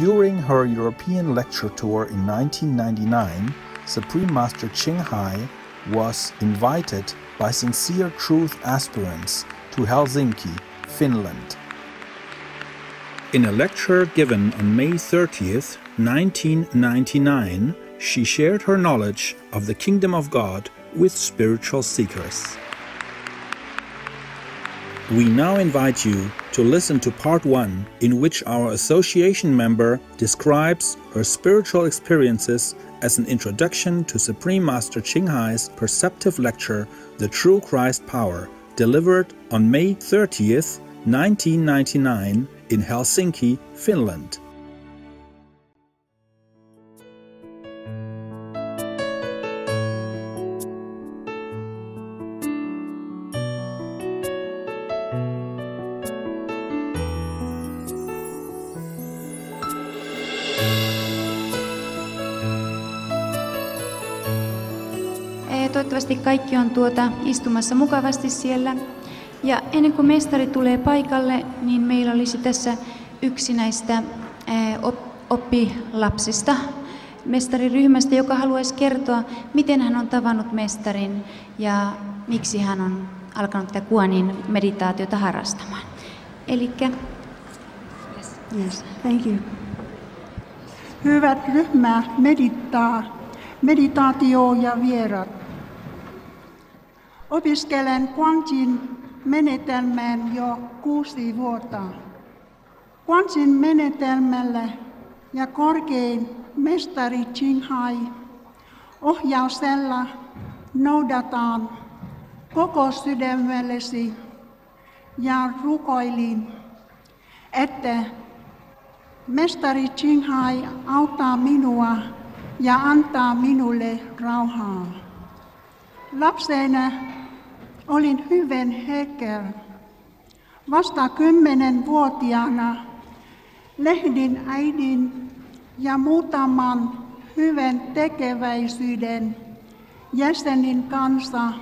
During her European lecture tour in 1999, Supreme Master Ching Hai was invited by Sincere Truth aspirants to Helsinki, Finland. In a lecture given on May 30th, 1999, she shared her knowledge of the Kingdom of God with spiritual seekers. We now invite you to listen to part 1, in which our association member describes her spiritual experiences as an introduction to Supreme Master Ching Hai's perceptive lecture, The True Christ Power, delivered on May 30th, 1999 in Helsinki, Finland. Toivottavasti kaikki on istumassa mukavasti siellä. Ja ennen kuin mestari tulee paikalle, niin meillä olisi tässä yksi näistä oppilapsista mestariryhmästä, joka haluaisi kertoa, miten hän on tavannut mestarin ja miksi hän on alkanut tätä Kuanin meditaatiota harrastamaan. Elikkä yes, thank you. Hyvät ryhmä meditaatio ja vierat. Opiskelen Quantin menetelmän jo 6 vuotta. Quantin menetelmällä ja korkein mestari Ching Hai ohjausella noudataan koko sydämellesi ja rukoilin, että mestari Ching Hai auttaa minua ja antaa minulle rauhaa. Lapsena olin hyvin herkkä. Vasta 10-vuotiaana lehdin äidin ja muutaman hyvän tekeväisyyden jäsenin kanssa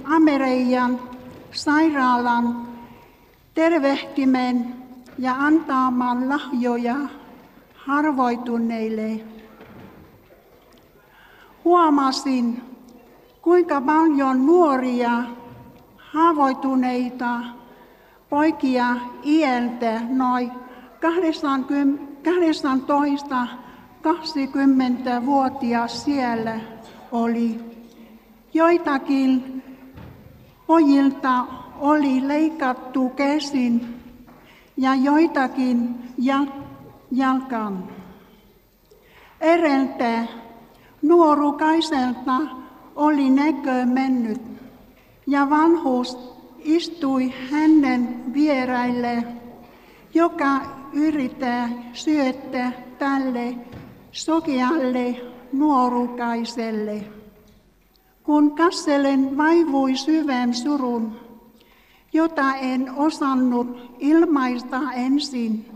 Amerian sairaalan tervehtimen ja antamaan lahjoja harvoituneille. Huomasin, kuinka paljon nuoria, haavoittuneita poikia iältä noin 18-20-vuotias siellä oli. Joitakin pojilta oli leikattu käsin ja joitakin jalkaan. Eräältä nuorukaiselta oli näkö mennyt ja vanhus istui hänen vieraille, joka yrittää syöttää tälle sokealle nuorukaiselle. Kun katselen vaivui syvän surun, jota en osannut ilmaista ensin,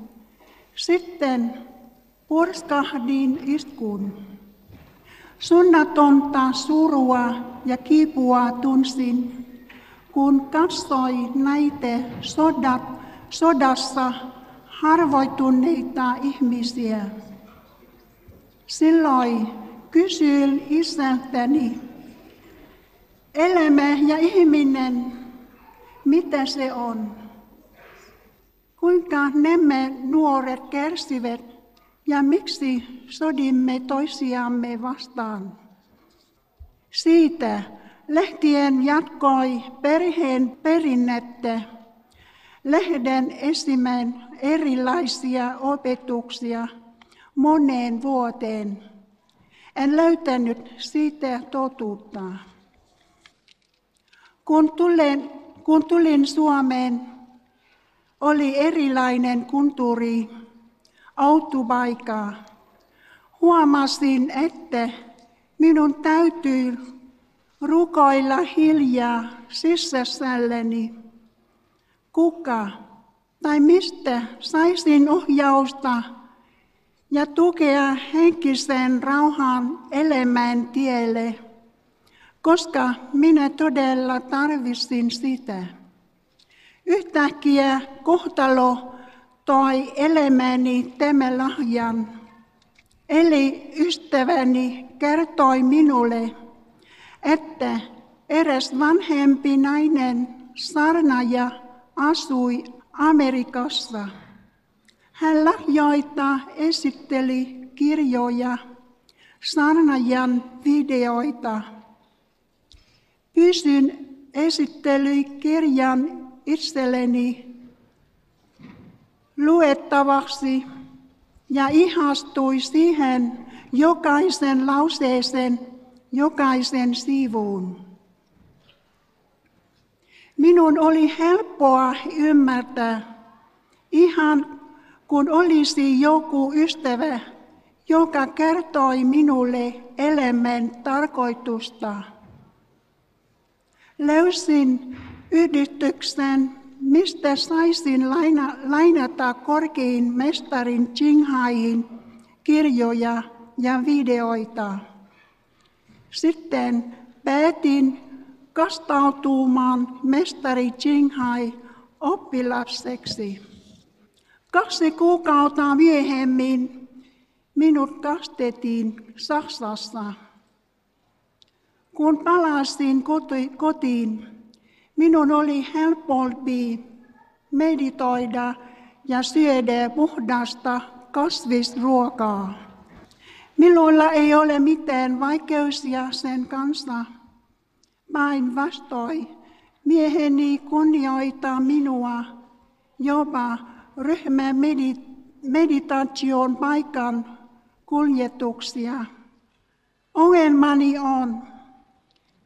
sitten purskahdin iskun. Sunnatonta surua ja kipua tunsin, kun katsoin näitä sodassa harvoittuneita ihmisiä. Silloin kysyin isältäni, elämä ja ihminen, mitä se on? Kuinka nämä nuoret kärsivät ja miksi sodimme toisiamme vastaan? Siitä lähtien jatkoi perheen perinnettä. Lähden esimään erilaisia opetuksia moneen vuoteen. En löytänyt siitä totuutta. Kun tulin Suomeen, oli erilainen kulttuuri, autopaikka. Huomasin, että minun täytyy rukoilla hiljaa sisässäni. Kuka tai mistä saisin ohjausta ja tukea henkisen rauhan elämän tielle, koska minä todella tarvitsin sitä. Yhtäkkiä kohtalo toi elämäni tämän lahjan. Eli ystäväni kertoi minulle, että eräs vanhempi nainen saarnaaja asui Amerikassa. Hän lahjoita esitteli kirjoja, saarnaajan videoita. Pysyn esittelykirjan itselleni luettavaksi ja ihastui siihen jokaisen lauseeseen, jokaisen sivuun. Minun oli helppoa ymmärtää, ihan kun olisi joku ystävä, joka kertoi minulle elämän tarkoitusta. Löysin yhdistyksen, mistä saisin lainata korkein mestarin Qinghain kirjoja ja videoita. Sitten päätin kastautumaan mestari Qinghai oppilapseksi. 2 kuukautta myöhemmin minut kastettiin Saksassa. Kun palasin kotiin, minun oli helpompi meditoida ja syödä puhdasta kasvisruokaa. Minulla ei ole mitään vaikeuksia sen kanssa. Päinvastoin mieheni kunnioittaa minua jopa ryhmämeditaation paikan kuljetuksia. Ongelmani on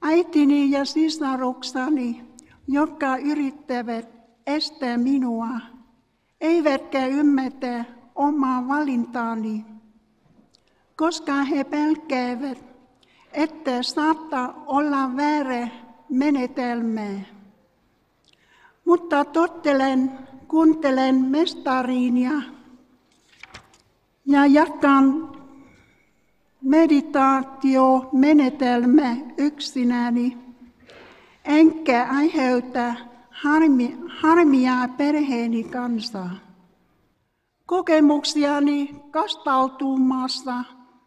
äitini ja sisarukseni, jotka yrittävät estää minua, eivätkä ymmärrä omaa valintaani, koska he pelkäävät, että saattaa olla väärä menetelmä. Mutta kuuntelen mestariin ja jatkan meditaatiomenetelmä yksinäni, enkä aiheuta harmia perheeni kanssa. Kokemuksiani kastautumassa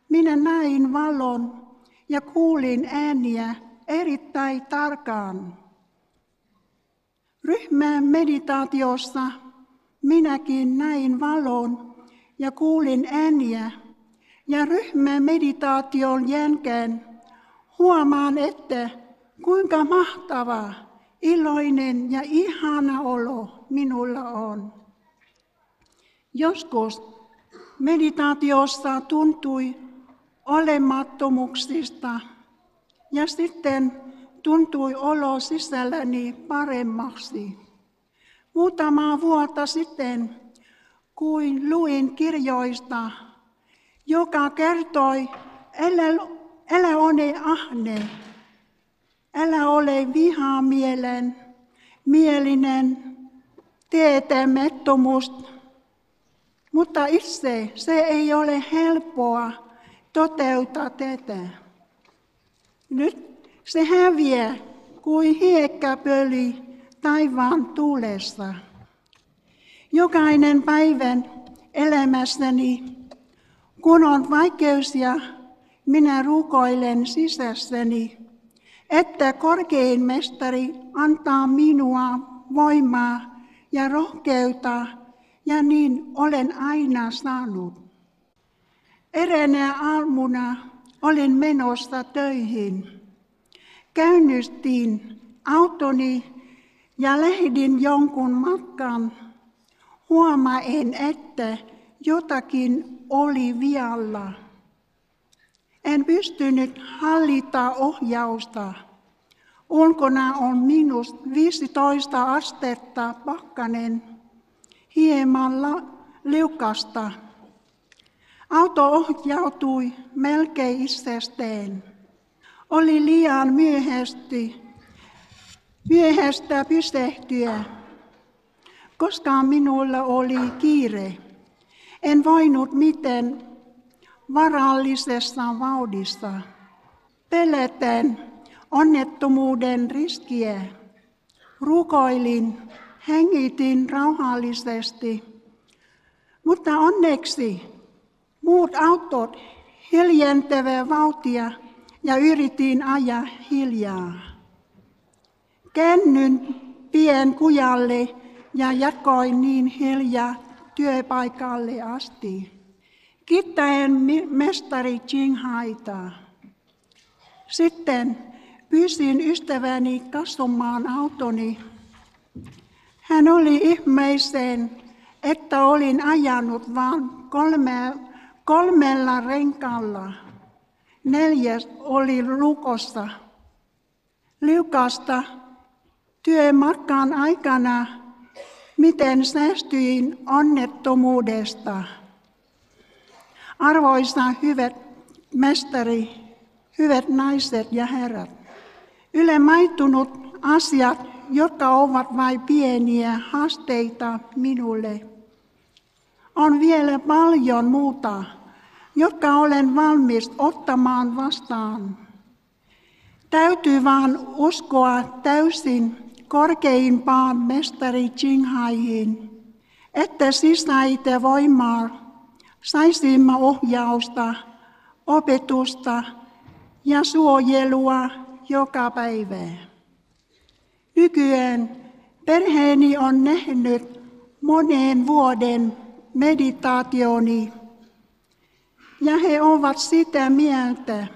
minä näin valon ja kuulin ääniä erittäin tarkkaan. Ryhmämeditaatiossa minäkin näin valon ja kuulin ääniä, ja ryhmämeditaation jälkeen huomaan, että kuinka mahtava, iloinen ja ihana olo minulla on. Joskus meditaatiossa tuntui olemattomuuksista ja sitten tuntui olo sisälläni paremmaksi. Muutama vuotta sitten, kun luin kirjoista, joka kertoi, älä ole ahne, älä ole vihamielinen, tietämättömyys, mutta itse se ei ole helppoa toteuttaa tätä. Nyt se häviää kuin hiekkapöly taivaan tuulessa. Jokainen päivän elämässäni, kun on vaikeuksia, minä rukoilen sisässäni, että korkein mestari antaa minua voimaa ja rohkeutta, ja niin olen aina saanut. Eräänä aamuna olin menossa töihin. Käynnistin autoni ja lähdin jonkun matkan. Huomasin, että jotakin oli vialla. En pystynyt hallita ohjausta. Ulkona on -15 astetta pakkanen, hieman liukasta. Auto ohjautui melkein itsestään. Oli liian myöhäistä pysähtyä, koska minulla oli kiire. En voinut mitään varallisessa vauhdissa. Peläten onnettomuuden riskiä. Rukoilin, hengitin rauhallisesti. Mutta onneksi muut autot hiljentävät vauhtia ja yritin ajaa hiljaa. Käännyin pien kujalle ja jatkoin niin hiljaa työpaikalle asti. Kiittäen mestari Qinghaita. Sitten pyysin ystäväni katsomaan autoni. Hän oli ihmeissään, että olin ajanut vain kolmella renkaalla. 4 oli lukossa. Liukasta työmatkan aikana, miten säästyin onnettomuudesta. Arvoisa hyvät mestari, hyvät naiset ja herrat, ylemaitunut asiat, jotka ovat vain pieniä haasteita minulle. On vielä paljon muuta, jotka olen valmis ottamaan vastaan. Täytyy vain uskoa täysin korkeimpaan mestari Qinghaihin, että sisäistä voimaa saisimme ohjausta, opetusta ja suojelua joka päivä. Nykyään perheeni on nähnyt monen vuoden meditaationi ja he ovat sitä mieltä,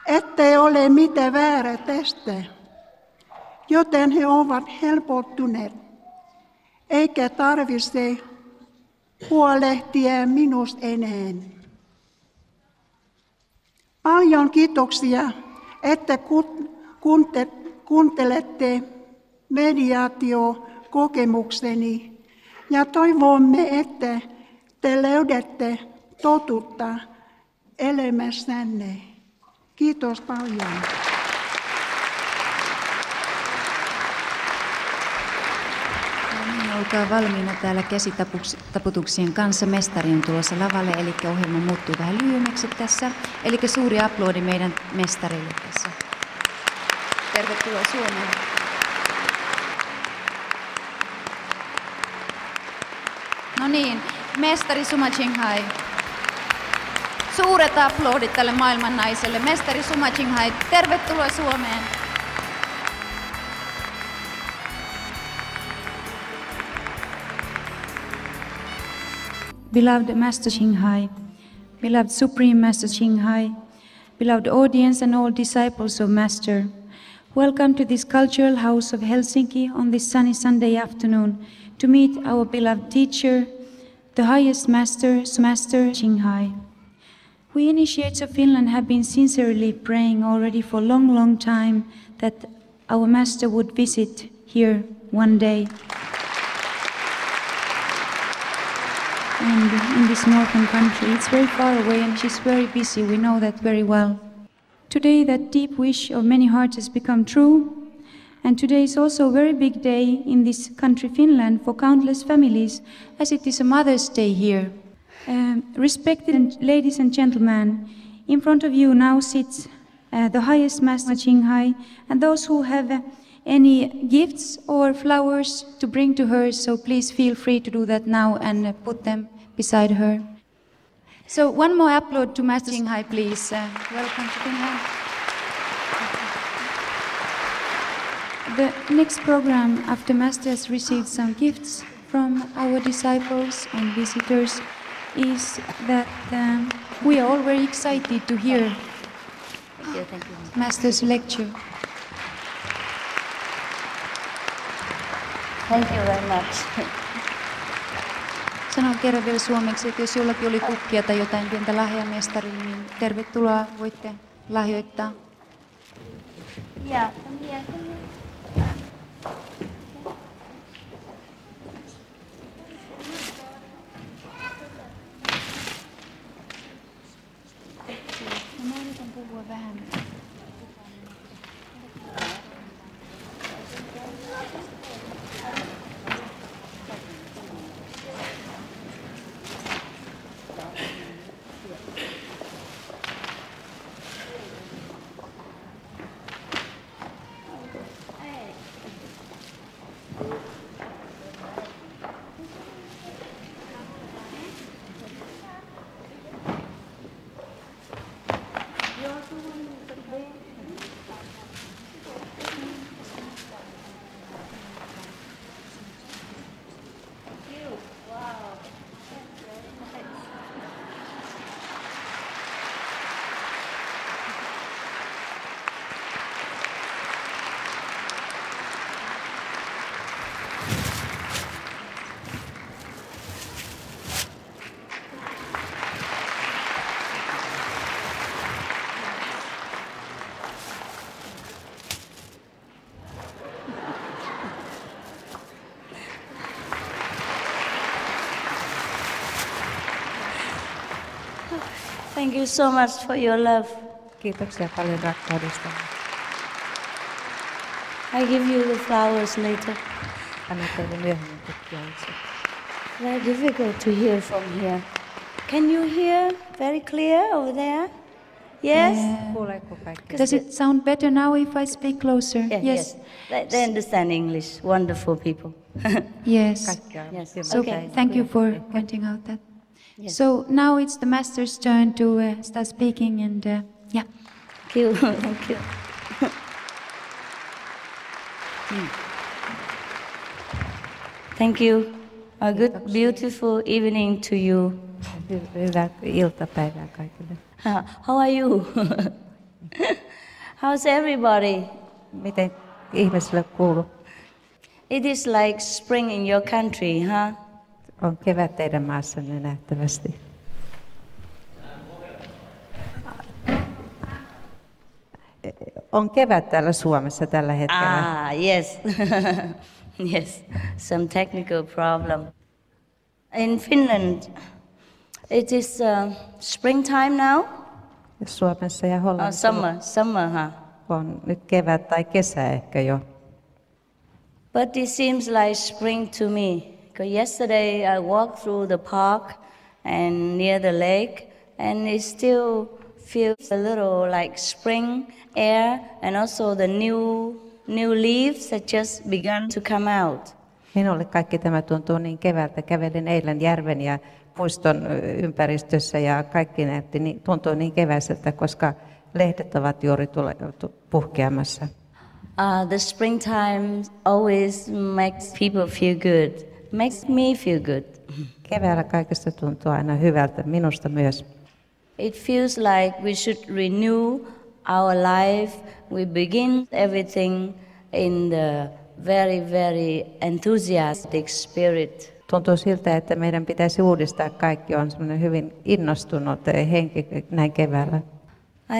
ettei ole mitään väärää tästä, joten he ovat helpottuneet, eikä tarvitse huolehtia minusta enää. Paljon kiitoksia, että kuuntelette meditaatiokokemukseni ja toivomme, että te löydätte totuutta elämässänne. Kiitos paljon. Olkaa valmiina täällä käsitaputuksien kanssa. Mestari on tulossa lavalle, eli ohjelma muuttuu vähän lyhyemmäksi tässä. Eli suuri aplodi meidän mestarille tässä. Tervetuloa Suomeen. No niin, mestari Suma Qinghai. Suuret aplodit tälle maailman naiselle. Mestari Suma Qinghai, tervetuloa Suomeen. Beloved Master Qinghai, beloved Supreme Master Qinghai, beloved audience and all disciples of Master, welcome to this cultural house of Helsinki on this sunny Sunday afternoon to meet our beloved teacher, the highest Master, Master Qinghai. We initiates of Finland have been sincerely praying already for a long time that our Master would visit here one day. And in this northern country, it's very far away and she's very busy, we know that very well. Today that deep wish of many hearts has become true, and today is also a very big day in this country Finland for countless families, as it is a Mother's Day here. Respected ladies and gentlemen, in front of you now sits the highest Master Qinghai, and those who have any gifts or flowers to bring to her, so please feel free to do that now and put them beside her. So one more applaud to Master Qinghai, please. Welcome to Finland. The next program, after Master has received some gifts from our disciples and visitors, is that we are all very excited to hear Master's lecture. Thank you very much. Sanon kerran vielä suomeksi, että jos jollakin oli kukkia tai jotain pientä lahjamestariin, niin tervetuloa, voitte lahjoittaa. Ja, mä yritän puhua vähän. Thank you so much for your love. Kiitoksia paljon rakkaudesta. I give you the flowers later. Anna teille myöhemmin tutkia itse. Very difficult to hear from here. Can you hear very clear over there? Yes? Kuuleeko kaikki? Does it sound better now if I speak closer? Yes. They understand English. Wonderful people. Yes. Kaikkia. Yes. So Okay. thank you for pointing out that. Yes. So now it's the master's turn to start speaking, and yeah. Thank you. Thank you. Thank you. A good, beautiful evening to you. Hyvää iltapäivää kaikille. How are you? How's everybody? Miten ihmisille kuuluu? It is like spring in your country, huh? On kevät teidän maassanne nähtävästi. On kevät täällä Suomessa tällä hetkellä. Yes. Yes, some technical problem. In Finland, it is springtime now? Suomessa ja Hollannissa Summer, huh? on nyt kevät tai kesä ehkä jo. But it seems like spring to me. Because yesterday I walked through the park and near the lake, and it still feels a little like spring air, and also the new leaves that just begun to come out. Minulle kaikki tämä tuntuu niin keväältä. Kävelin eilen järven ja puiston ympäristössä ja kaikki tuntuu niin keväiseltä, koska lehdet ovat juuri puhkeamassa. The springtime always makes people feel good. Makes me feel good. Keväällä kaikesta tuntuu aina hyvältä, minusta myös. It feels like we should renew our life. We begin everything in the very, very enthusiastic spirit. Tuntuu siltä, että meidän pitäisi uudistaa kaikki. On semmoinen hyvin innostunut henki näin keväällä.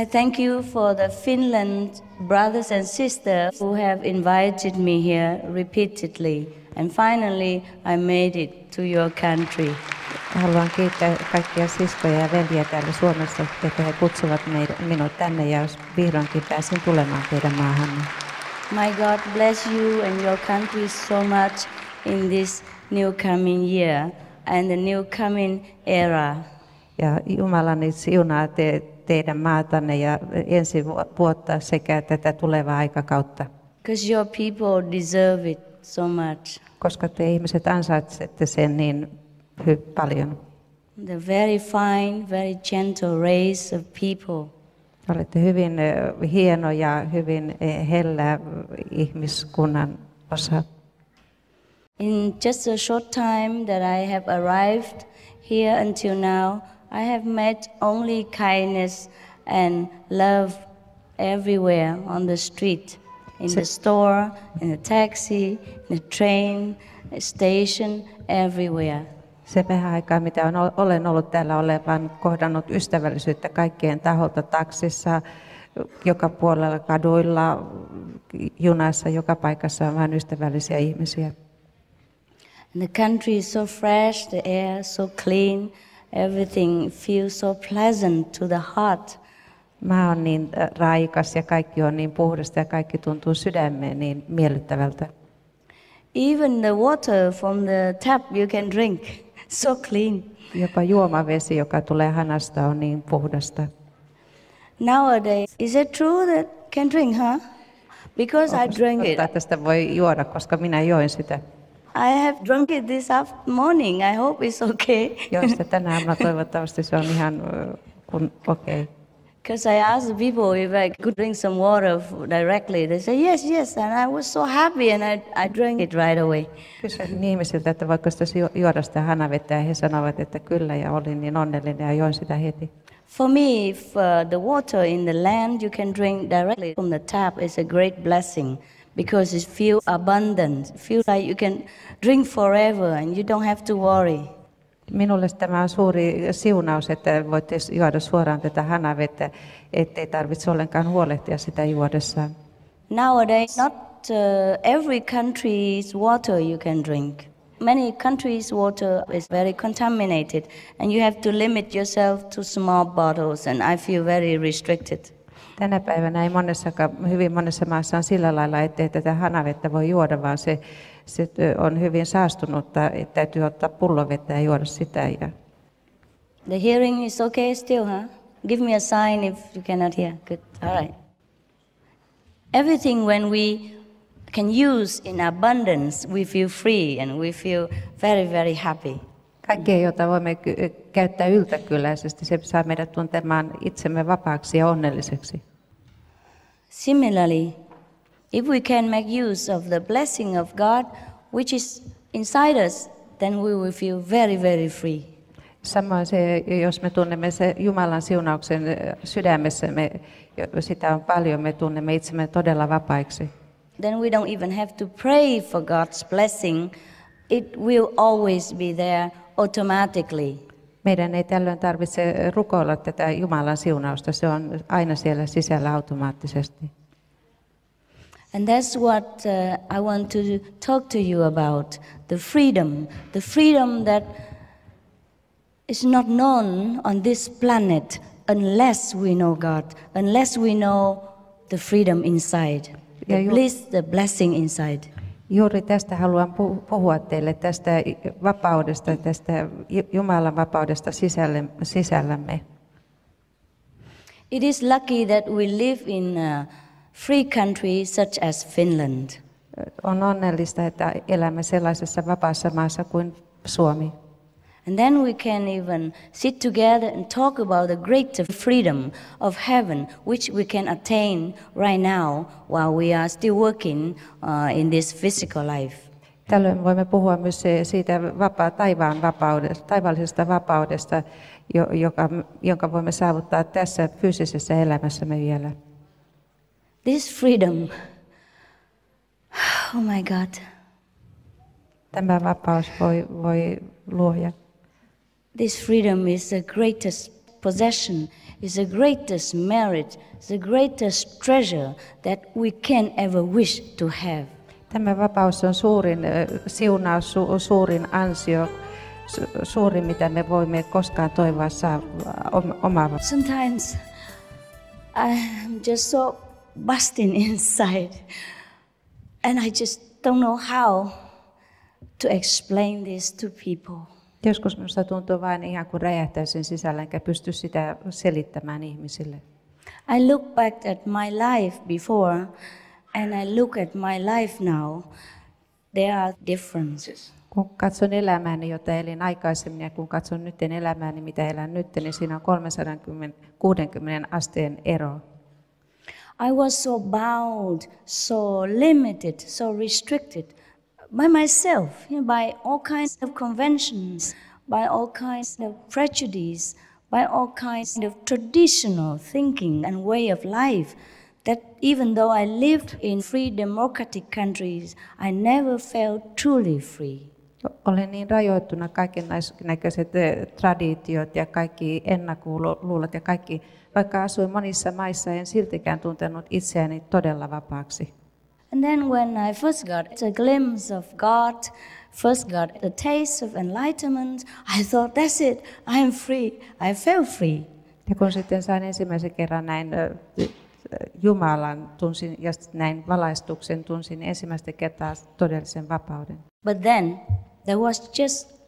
I thank you for the Finland brothers and sisters who have invited me here repeatedly. And finally I made it to your country. Haluan kiittää kaikkia siskoja ja veljiä täällä Suomessa, että he kutsuvat minut tänne ja vihdoinkin pääsin tulemaan teidän maahanne. My God bless you and your country so much in this new coming year and the new coming era. Ja Jumalani siunaa teidän maatanne ja ensi vuotta sekä tätä tulevaa aikakautta. Because your people deserve it so much. Koska te ihmiset ansaitsette sen niin paljon. The very fine, very gentle race of people. Olette hyvin hieno ja hyvin hellä ihmiskunnan osa. In just a short time that I have arrived here until now, I have met only kindness and love everywhere on the street, in the store, in the taxi, in the train, station, everywhere. Se vähän aikaa, mitä olen ollut täällä, olen vain kohdannut ystävällisyyttä kaikkien taholta taksissa, joka puolella kaduilla, junassa, joka paikassa on vain ystävällisiä ihmisiä. And the country is so fresh, the air so clean, everything feels so pleasant to the heart. Maa on niin raikas ja kaikki on niin puhdasta ja kaikki tuntuu sydämeen niin miellyttävältä. Even the water from the tap you can drink, so clean. Jopa juomavesi, joka tulee hanasta, on niin puhdasta. Nowadays, is it true that can drink, huh? Because I drank it. Tästä voi juoda, koska minä join sitä. I have drunk it this morning. I hope it's okay. Join sitä tänä aamuna, toivottavasti se on ihan okei. Because I asked the people if I could drink some water directly. They said yes, and I was so happy, and I drank it right away. Kysyin ihmisiltä, että voiko sitä juoda sitä hanavettä, ja he sanovat, että kyllä, ja olin niin onnellinen ja join sitä heti. For me, if the water in the land you can drink directly from the tap is a great blessing, because it feels abundant. It feels like you can drink forever and you don't have to worry. Minulle tämä on suuri siunaus, että voitte juoda suoraan tätä hanavettä, ettei tarvitse ollenkaan huolehtia sitä juodessaan. Nowadays, not every country's water you can drink. many countries' water is very contaminated, and you have to limit yourself to small bottles, and I feel very restricted. Tänä päivänä ei hyvin monessa maassa on sillä lailla, ettei tätä hanavettä voi juoda, vaan se on hyvin saastunutta, että täytyy ottaa pullovettä ja juoda sitä. The hearing is okay still, huh? Give me a sign if you cannot hear. Good. All right. Everything when we can use in abundance, we feel free and we feel very, very happy. Kaikkea, jota voimme käyttää yltäkylläisesti, se saa meidät tuntemaan itsemme vapaaksi ja onnelliseksi. Similarly, if we can make use of the blessing of God, which is inside us, then we will feel very, very free. Samoin se, jos me tunnemme se Jumalan siunauksen sydämessämme, sitä on paljon, me tunnemme itsemme todella vapaiksi. Then we don't even have to pray for God's blessing. It will always be there automatically. Meidän ei tällöin tarvitse rukoilla tätä Jumalan siunausta, se on aina siellä sisällä automaattisesti. And that's what I want to talk to you about, the freedom that is not known on this planet unless we know God, unless we know the freedom inside, the blessing inside. Juuri tästä haluan puhua teille, tästä vapaudesta, tästä Jumalan vapaudesta sisällämme. It is lucky that we live in a free country such as Finland. On onnellista, että elämme sellaisessa vapaassa maassa kuin Suomi. And then we can even sit together and talk about the greater freedom of heaven, which we can attain right now while we are still working in this physical life. Tällöin voimme puhua myös siitä taivaallisesta vapaudesta, jonka voimme saavuttaa tässä fyysisessä elämässämme vielä. This freedom, oh my God. Tämä vapaus voi luoda. This freedom is the greatest possession, is the greatest merit, is the greatest treasure that we can ever wish to have. Tämä vapaus on suurin siunaus, suurin ansio, suurin mitä me voimme koskaan toivoa omaa. Sometimes I'm just so busting inside, and I just don't know how to explain this to people. Joskus minusta tuntuu vain ihan kuin räjähtäisin sisällä, enkä pysty sitä selittämään ihmisille. I look back at my life before and I look at my life now. There are differences. Kun katson elämääni, jota elin aikaisemmin, ja kun katson nyt elämääni, mitä elän nyt, niin siinä on 360 asteen ero. I was so bound, so limited, so restricted by myself, by all kinds of conventions, by all kinds of prejudice, by all kinds of traditional thinking and way of life, that even though I lived in free democratic countries, I never felt truly free. Olen niin rajoittuna kaiken näköiset traditiot ja kaikki ennakkoluulot ja kaikki, vaikka asuin monissa maissa, en siltikään tuntenut itseäni todella vapaaksi. And then when I first got a glimpse of God, first got a taste of enlightenment, I thought, that's it, I'm free. I felt free. Ja kun sitten sain ensimmäisen kerran näin Jumalan tunsin ja näin valaistuksen tunsin ensimmäistä kertaa todellisen vapauden. But then there was just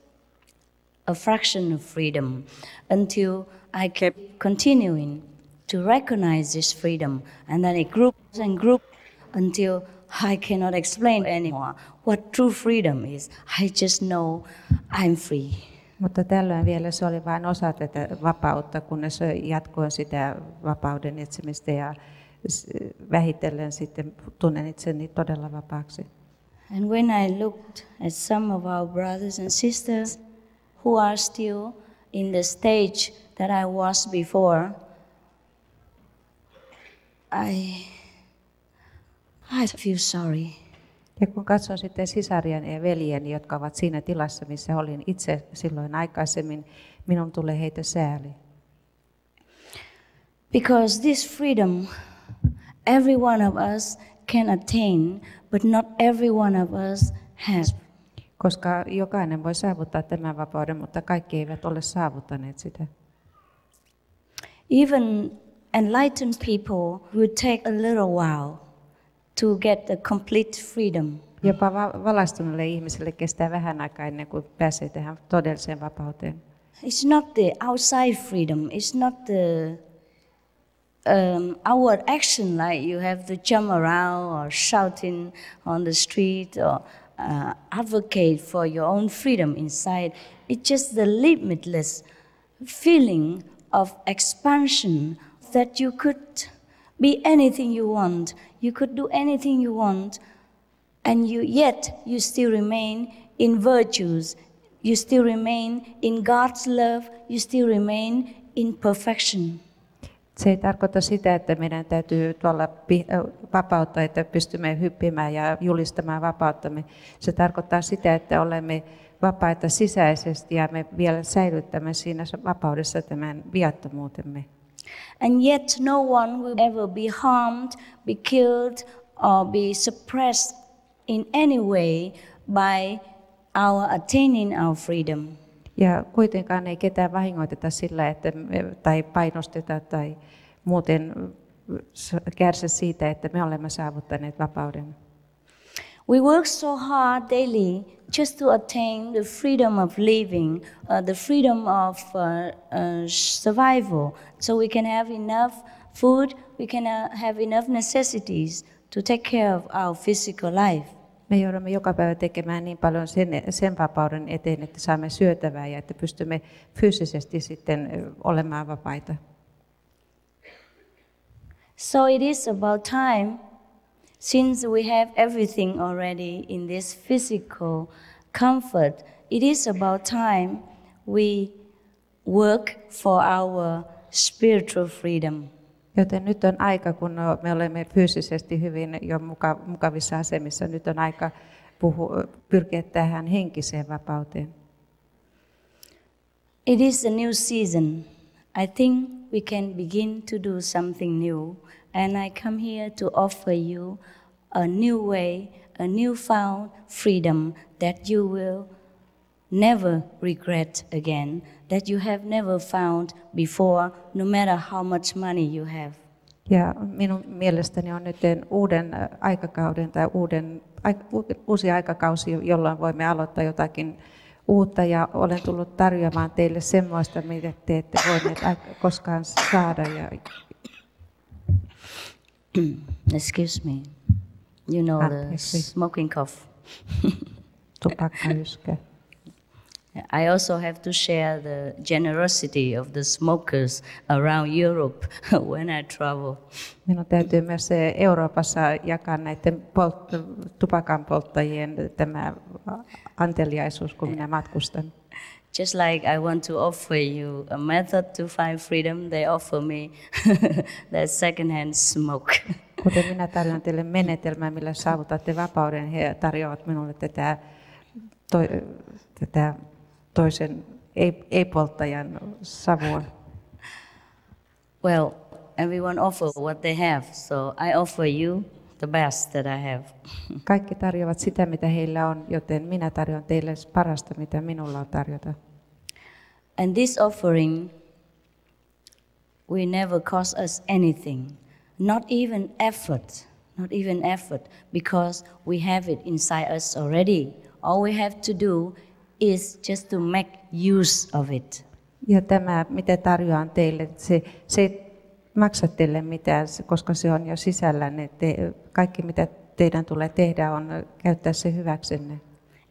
a fraction of freedom until I kept continuing to recognize this freedom, and then it grew and grew until I cannot explain anymore what true freedom is. I just know I'm free. Mutta tällöin vielä se oli vain osa tätä vapautta, kunnes jatkoin sitä vapauden etsimistä ja vähitellen sitten tunnen itseni todella vapaaksi. And when I looked at some of our brothers and sisters who are still in the stage that I was before, I feel sorry. Ja kun katson sitten sisariani ja veljeni, jotka ovat siinä tilassa, missä olin itse silloin aikaisemmin, minun tulee heitä sääli. Because this freedom, every one of us can attain, but not every one of us has. Koska jokainen voi saavuttaa tämän vapauden, mutta kaikki eivät ole saavuttaneet sitä. Even enlightened people will take a little while to get the complete freedom. Jopa valaistuneille ihmisille kestää vähän aikaa ennen kuin pääsee tähän todelliseen vapauteen. It's not the outside freedom. It's not the outward action like you have to jump around or shouting on the street or advocate for your own freedom inside. It's just the limitless feeling of expansion that you could be anything you want. You could do anything you want, and yet you still remain in virtues. You still remain in God's love. You still remain in perfection. Se ei tarkoita sitä, että meidän täytyy tuolla vapautta, että pystymme hyppimään ja julistamaan vapauttamme. Se tarkoittaa sitä, että olemme vapaita sisäisesti ja me vielä säilyttämme siinä vapaudessa tämän viattomuutemme. And yet no one will ever be harmed, be killed, or be suppressed in any way by our attaining our freedom. Ja kuitenkaan ei ketään vahingoiteta sillä, että tai painosteta tai muuten kärsi siitä, että me olemme saavuttaneet vapauden. We work so hard daily just to attain the freedom of living, the freedom of survival, so we can have enough food, we can have enough necessities to take care of our physical life. Me joudumme joka päivä tekemään niin paljon sen vapauden eteen, että saamme syötävää ja että pystymme fyysisesti sitten olemaan vapaita. So it is about time, since we have everything already in this physical comfort, it is about time we work for our spiritual freedom. Joten nyt on aika, kun me olemme fyysisesti hyvin jo mukavissa asemissa, nyt on aika pyrkiä tähän henkiseen vapauteen. It is a new season. I think we can begin to do something new. And I come here to offer you a new way, a newfound freedom that you will never regret again, that you have never found before, no matter how much money you have. Ja minun mielestäni on nyt uuden aikakauden tai uusi aikakausi, jolloin voimme aloittaa jotakin uutta ja olen tullut tarjoamaan teille semmoista, mitä te ette voineet koskaan saada. Excuse me. You know the smoking cough. Tupakkayyskä. I also have to share the generosity of the smokers around Europe when I travel. Minun täytyy myös Euroopassa jakaa näiden tupakan polttajien tämä anteliaisuus, kun minä matkustan. Just like I want to offer you a method to find freedom, they offer me that second-hand smoke. Kuten minä tarjoan teille menetelmää, millä saavutatte vapauden, he tarjoavat minulle tätä toisen ei-polttajan savua. Well, everyone offer what they have, so I offer you the best that I have. Kaikki tarjoavat sitä, mitä heillä on, joten minä tarjoan teille parasta, mitä minulla on tarjota. And this offering will never cost us anything, not even effort, because we have it inside us already. All we have to do is just to make use of it. Ja tämä, mitä tarjoan teille, se ei maksa teille mitään, koska se on jo sisällänne. Kaikki, mitä teidän tulee tehdä, on käyttää se hyväksenne.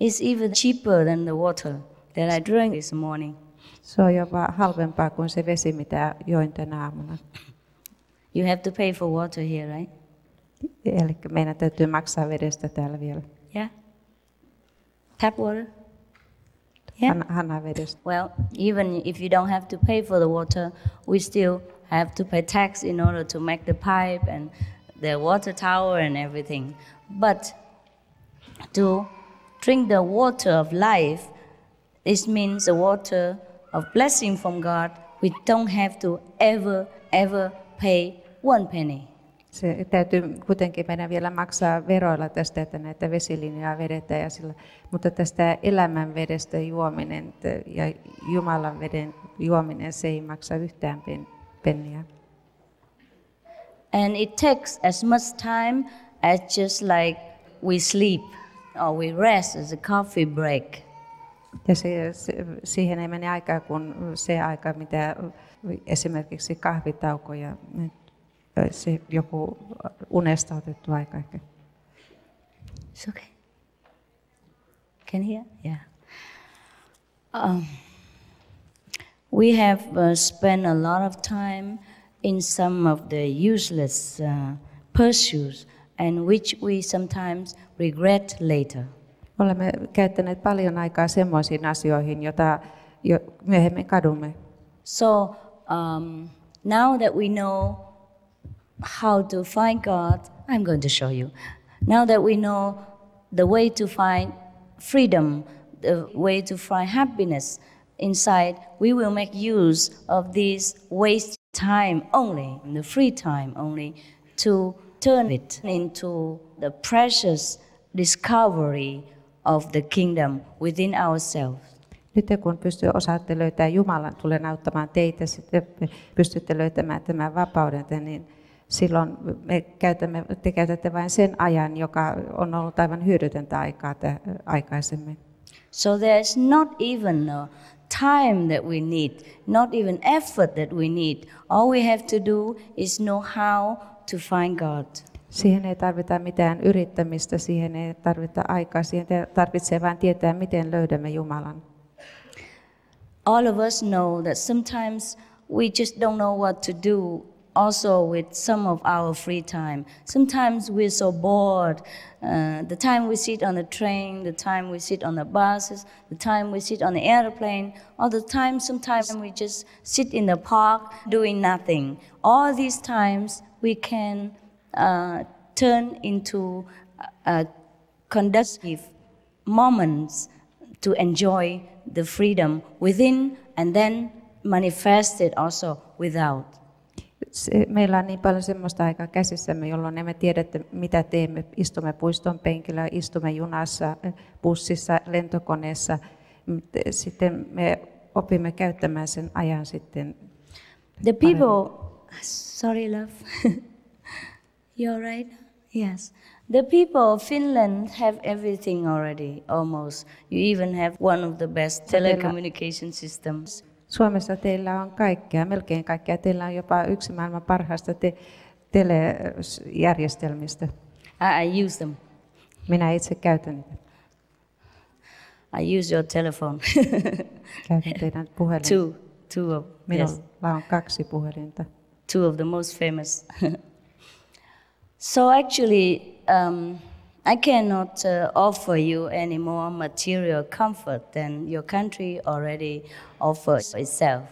It's even cheaper than the water that I drank this morning. Se on jopa halvempaa kuin se vesi, mitä join tänä aamuna. You have to pay for water here, right? Eli meidän täytyy maksaa vedestä täällä vielä. Yeah. Tap water? Yeah. Hanavedestä. Well, even if you don't have to pay for the water, we still have to pay tax in order to make the pipe and the water tower and everything. But to drink the water of life, this means the water of blessing from God, we don't have to ever pay one penny. Se täytyy kuitenkin meidän vielä maksaa veroilla tästä, että näitä vesilinjoja vedetään. Mutta tästä elämän vedestä juominen ja Jumalan veden juominen, se ei maksa yhtään penniä. And it takes as much time as just like we sleep or we rest as a coffee break. Ja siihen ei mene aikaa kuin se aika, mitä esimerkiksi kahvitauko ja se joku unesta otettu aika ehkä. It's okay. Can you hear? Yeah. We have spent a lot of time in some of the useless pursuits and which we sometimes regret later. Olemme käyttäneet paljon aikaa semmoisiin asioihin, joita myöhemmin kadumme. So now that we know how to find God, I'm going to show you. Now that we know the way to find freedom, the way to find happiness inside, we will make use of this waste time only, the free time only, to turn it into the precious discovery of the kingdom within ourselves. Nyt kun osaatte löytää Jumalan, tulen auttamaan teitä, sitten pystytte löytämään tämän vapauden, niin silloin te käytätte vain sen ajan, joka on ollut aivan hyödytöntä aikaa aikaisemmin. So there is not even a time that we need, not even effort that we need. All we have to do is know how to find God. Siihen ei tarvita mitään yrittämistä, siihen ei tarvita aikaa, siihen tarvitsee vain tietää, miten löydämme Jumalan. All of us know that sometimes we just don't know what to do also with some of our free time. Sometimes we're so bored. The time we sit on the train, the time we sit on the buses, the time we sit on the airplane, all the time sometimes we just sit in the park doing nothing. All these times we can turn into conducive moments to enjoy the freedom within and then manifest it also without. Meillä on niin paljon semmoista aikaa käsissämme, jolloin emme tiedä, mitä teemme. Istumme puiston penkillä, istumme junassa, bussissa, lentokoneessa. Sitten me opimme käyttämään sen ajan sitten. The people, sorry love, you're right? Yes. The people of Finland have everything already, almost. You even have one of the best telecommunication systems. Suomessa teillä on kaikkea, melkein kaikkea. Teillä on jopa yksi maailman parhaista telejärjestelmistä. I use them. Minä itse käytän niitä. I use your telephone. Käytän teidän puhelinta. Two of, Minulla on 2 puhelinta. Two of the most famous. So actually, I cannot offer you any more material comfort than your country already offers itself.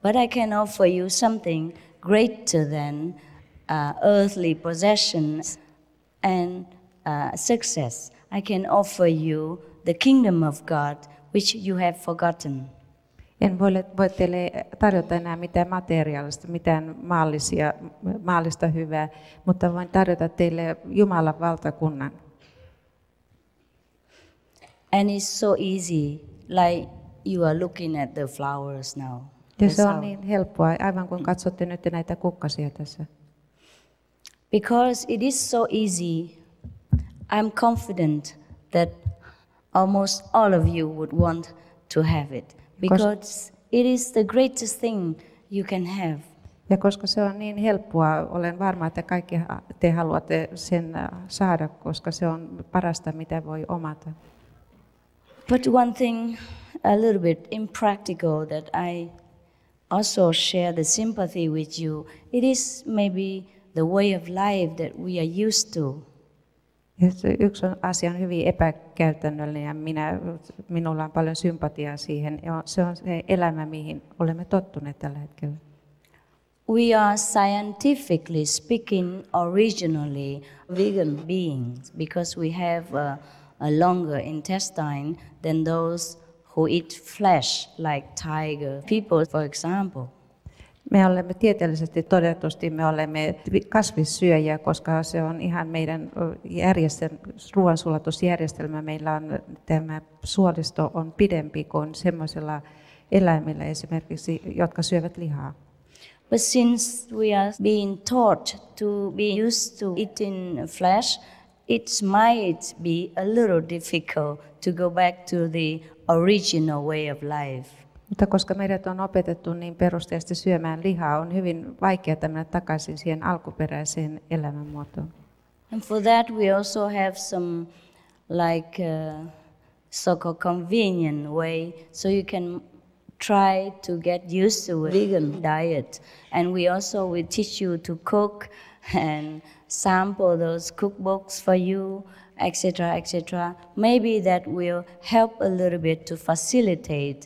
But I can offer you something greater than earthly possessions and success. I can offer you the kingdom of God, which you have forgotten. En voi teille tarjota enää mitään materiaalista, mitään maallista hyvää, mutta voin tarjota teille Jumalan valtakunnan. And it's so easy, like you are looking at the flowers now. Ja se on niin helppoa, aivan kuin katsotte nyt näitä kukkasia tässä. Because it is so easy, I'm confident that almost all of you would want to have it. Because it is the greatest thing you can have. Ja koska se on niin helppoa, olen varma, että kaikki te haluatte sen saada, koska se on parasta, mitä voi omata. But one thing a little bit impractical that I also share the sympathy with you, it is maybe the way of life that we are used to. Yksi asia on hyvin epäkäytännöllinen ja minulla on paljon sympatiaa siihen. Se on se elämä, mihin olemme tottuneet tällä hetkellä. We are scientifically speaking originally vegan beings because we have a longer intestine than those who eat flesh like tiger people, for example. Me olemme tieteellisesti todetusti kasvissyöjiä, koska se on ihan meidän ruoansulatusjärjestelmä. Meillä on tämä suolisto on pidempi kuin semmoisilla eläimillä esimerkiksi, jotka syövät lihaa. But since we are being taught to be used to eating flesh, it might be a little difficult to go back to the original way of life. Mutta koska meidät on opetettu niin perusteellisesti syömään lihaa, on hyvin vaikea mennä takaisin siihen alkuperäiseen elämänmuotoon. And for that we also have some so-called convenient way, so you can try to get used to a vegan diet. And we teach you to cook and sample those cookbooks for you, etc., etc. Maybe that will help a little bit to facilitate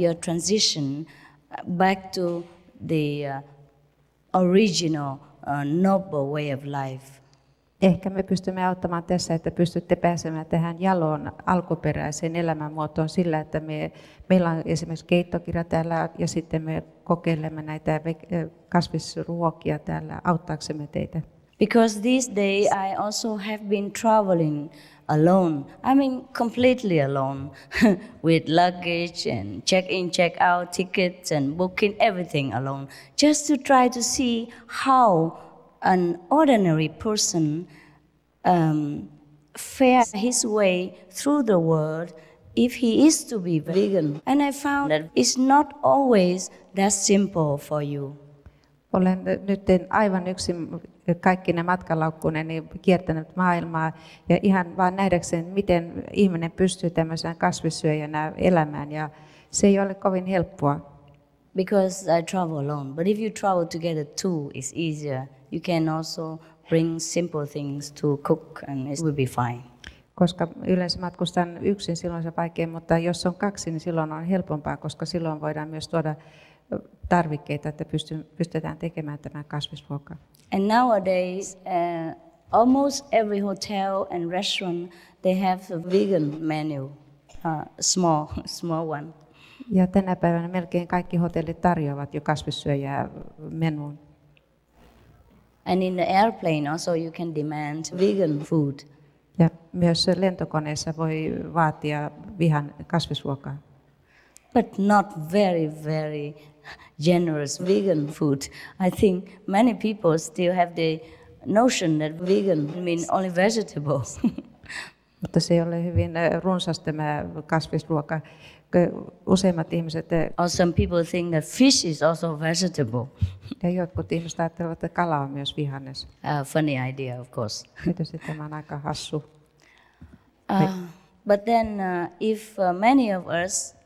your transition back to the original noble way of life. Ehkä me pystymme auttamaan tässä, että pystytte pääsemään tähän jaloon alkuperäiseen elämänmuotoon sillä, että meillä on esimerkiksi keittokirja täällä ja sitten me kokeilemme näitä kasvisruokia täällä auttaaksemme teitä. Because these days I also have been traveling alone. I mean completely alone with luggage and check-in, check-out tickets and booking everything alone. Just to try to see how an ordinary person fares his way through the world if he is to be vegan. And I found that it's not always that simple for you. Olen nyt aivan yksin kaikkine matkalaukkuneni kiertänyt maailmaa ja ihan vaan nähdäkseni, miten ihminen pystyy tämmöisenä kasvissyöjänä elämään ja se ei ole kovin helppoa. Because I travel alone, but if you travel together too, it's easier. You can also bring simple things to cook and it will be fine. Koska yleensä matkustan yksin, silloin se on vaikea, mutta jos on kaksi, niin silloin on helpompaa, koska silloin voidaan myös tuoda tarvikkeita, että pystytään tekemään tämä kasvisruoka. And nowadays, almost every hotel and restaurant, they have a vegan menu, small one. Ja tänä päivänä melkein kaikki hotellit tarjoavat jo kasvissyöjää menuun. And in the airplane also you can demand vegan food. Ja myös lentokoneessa voi vaatia kasvisruokaa. But not very, very generous vegan food. I think many people still have the notion that vegan means only vegetables. Mutta se ei ole hyvin runsas tämä kasvisruoka. Useimmat ihmiset... Or some people think that fish is also vegetable. Ja jotkut ihmiset ajattelevat, että kala on myös vihannes. Funny idea, of course. Tietysti tämä on aika hassu. But then if many of us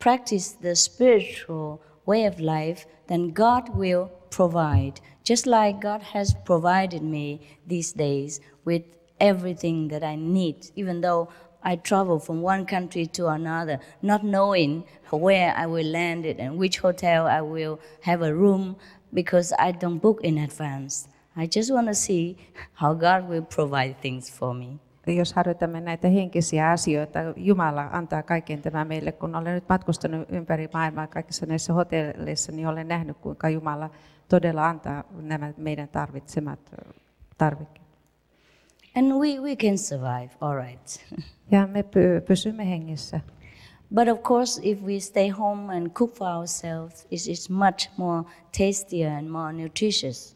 practice the spiritual way of life, then God will provide. Just like God has provided me these days with everything that I need, even though I travel from one country to another, not knowing where I will land it and which hotel I will have a room, because I don't book in advance. I just want to see how God will provide things for me. Jos harjoitamme näitä henkisiä asioita, Jumala antaa kaiken tämän meille. Kun olen nyt matkustanut ympäri maailmaa kaikissa näissä hotelleissa, niin olen nähnyt, kuinka Jumala todella antaa nämä meidän tarvitsemat tarvikkeet. And we can survive, all right. Ja me pysymme hengissä. But of course, if we stay home and cook for ourselves, it's much more tastier and more nutritious.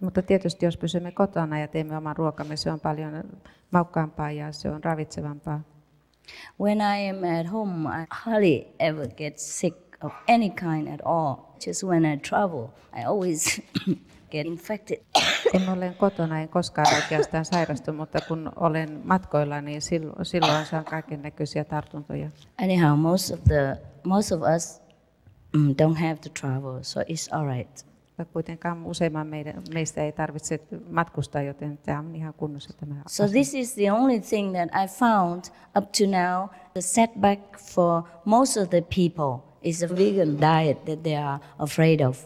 Mutta tietysti jos pysymme kotona ja teemme oman ruokamme, se on paljon maukkaampaa ja se on ravitsevampaa. When I am at home, I hardly ever get sick of any kind at all. Just when I travel, I always get infected. Kun olen kotona, en koskaan oikeastaan sairastu, mutta kun olen matkoilla, niin silloin saan kaikennäköisiä tartuntoja. Anyhow, most of us don't have to travel, so it's all right. Kuitenkaan useimman meistä ei tarvitse matkustaa, joten tämä on ihan kunnossa tämä So asia. this is the only thing that I found up to now. The setback for most of the people is a vegan diet that they are afraid of.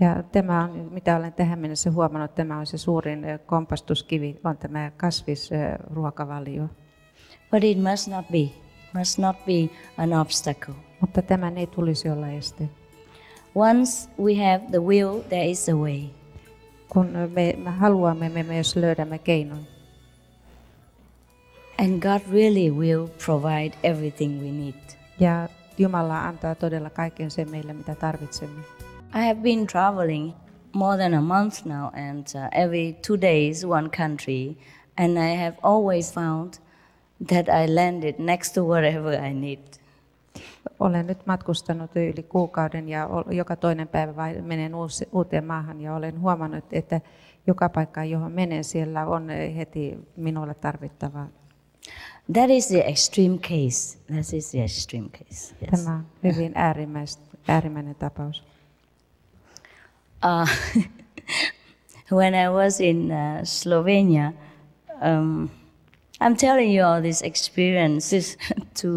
Ja tämä on, mitä olen tähän mennessä huomannut, tämä on se suurin kompastuskivi, on tämä kasvisruokavalio. But it must not be an obstacle. Mutta tämän ei tulisi olla este. Once we have the will, there is a way. Kun me haluamme, me myös löydämme keinon. And God really will provide everything we need. Ja Jumala antaa todella kaiken sen meille, mitä tarvitsemme. I have been traveling more than a month now, and every 2 days one country, and I have always found that I landed next to whatever I need. Olen nyt matkustanut yli kuukauden ja joka toinen päivä menen uuteen maahan ja olen huomannut, että joka paikka, johon menen, siellä on heti minulle tarvittavaa. That is the extreme case. That is the extreme case. Yes. Tämä on hyvin äärimmäinen tapaus. When I was in Slovenia, I'm telling you all these experiences to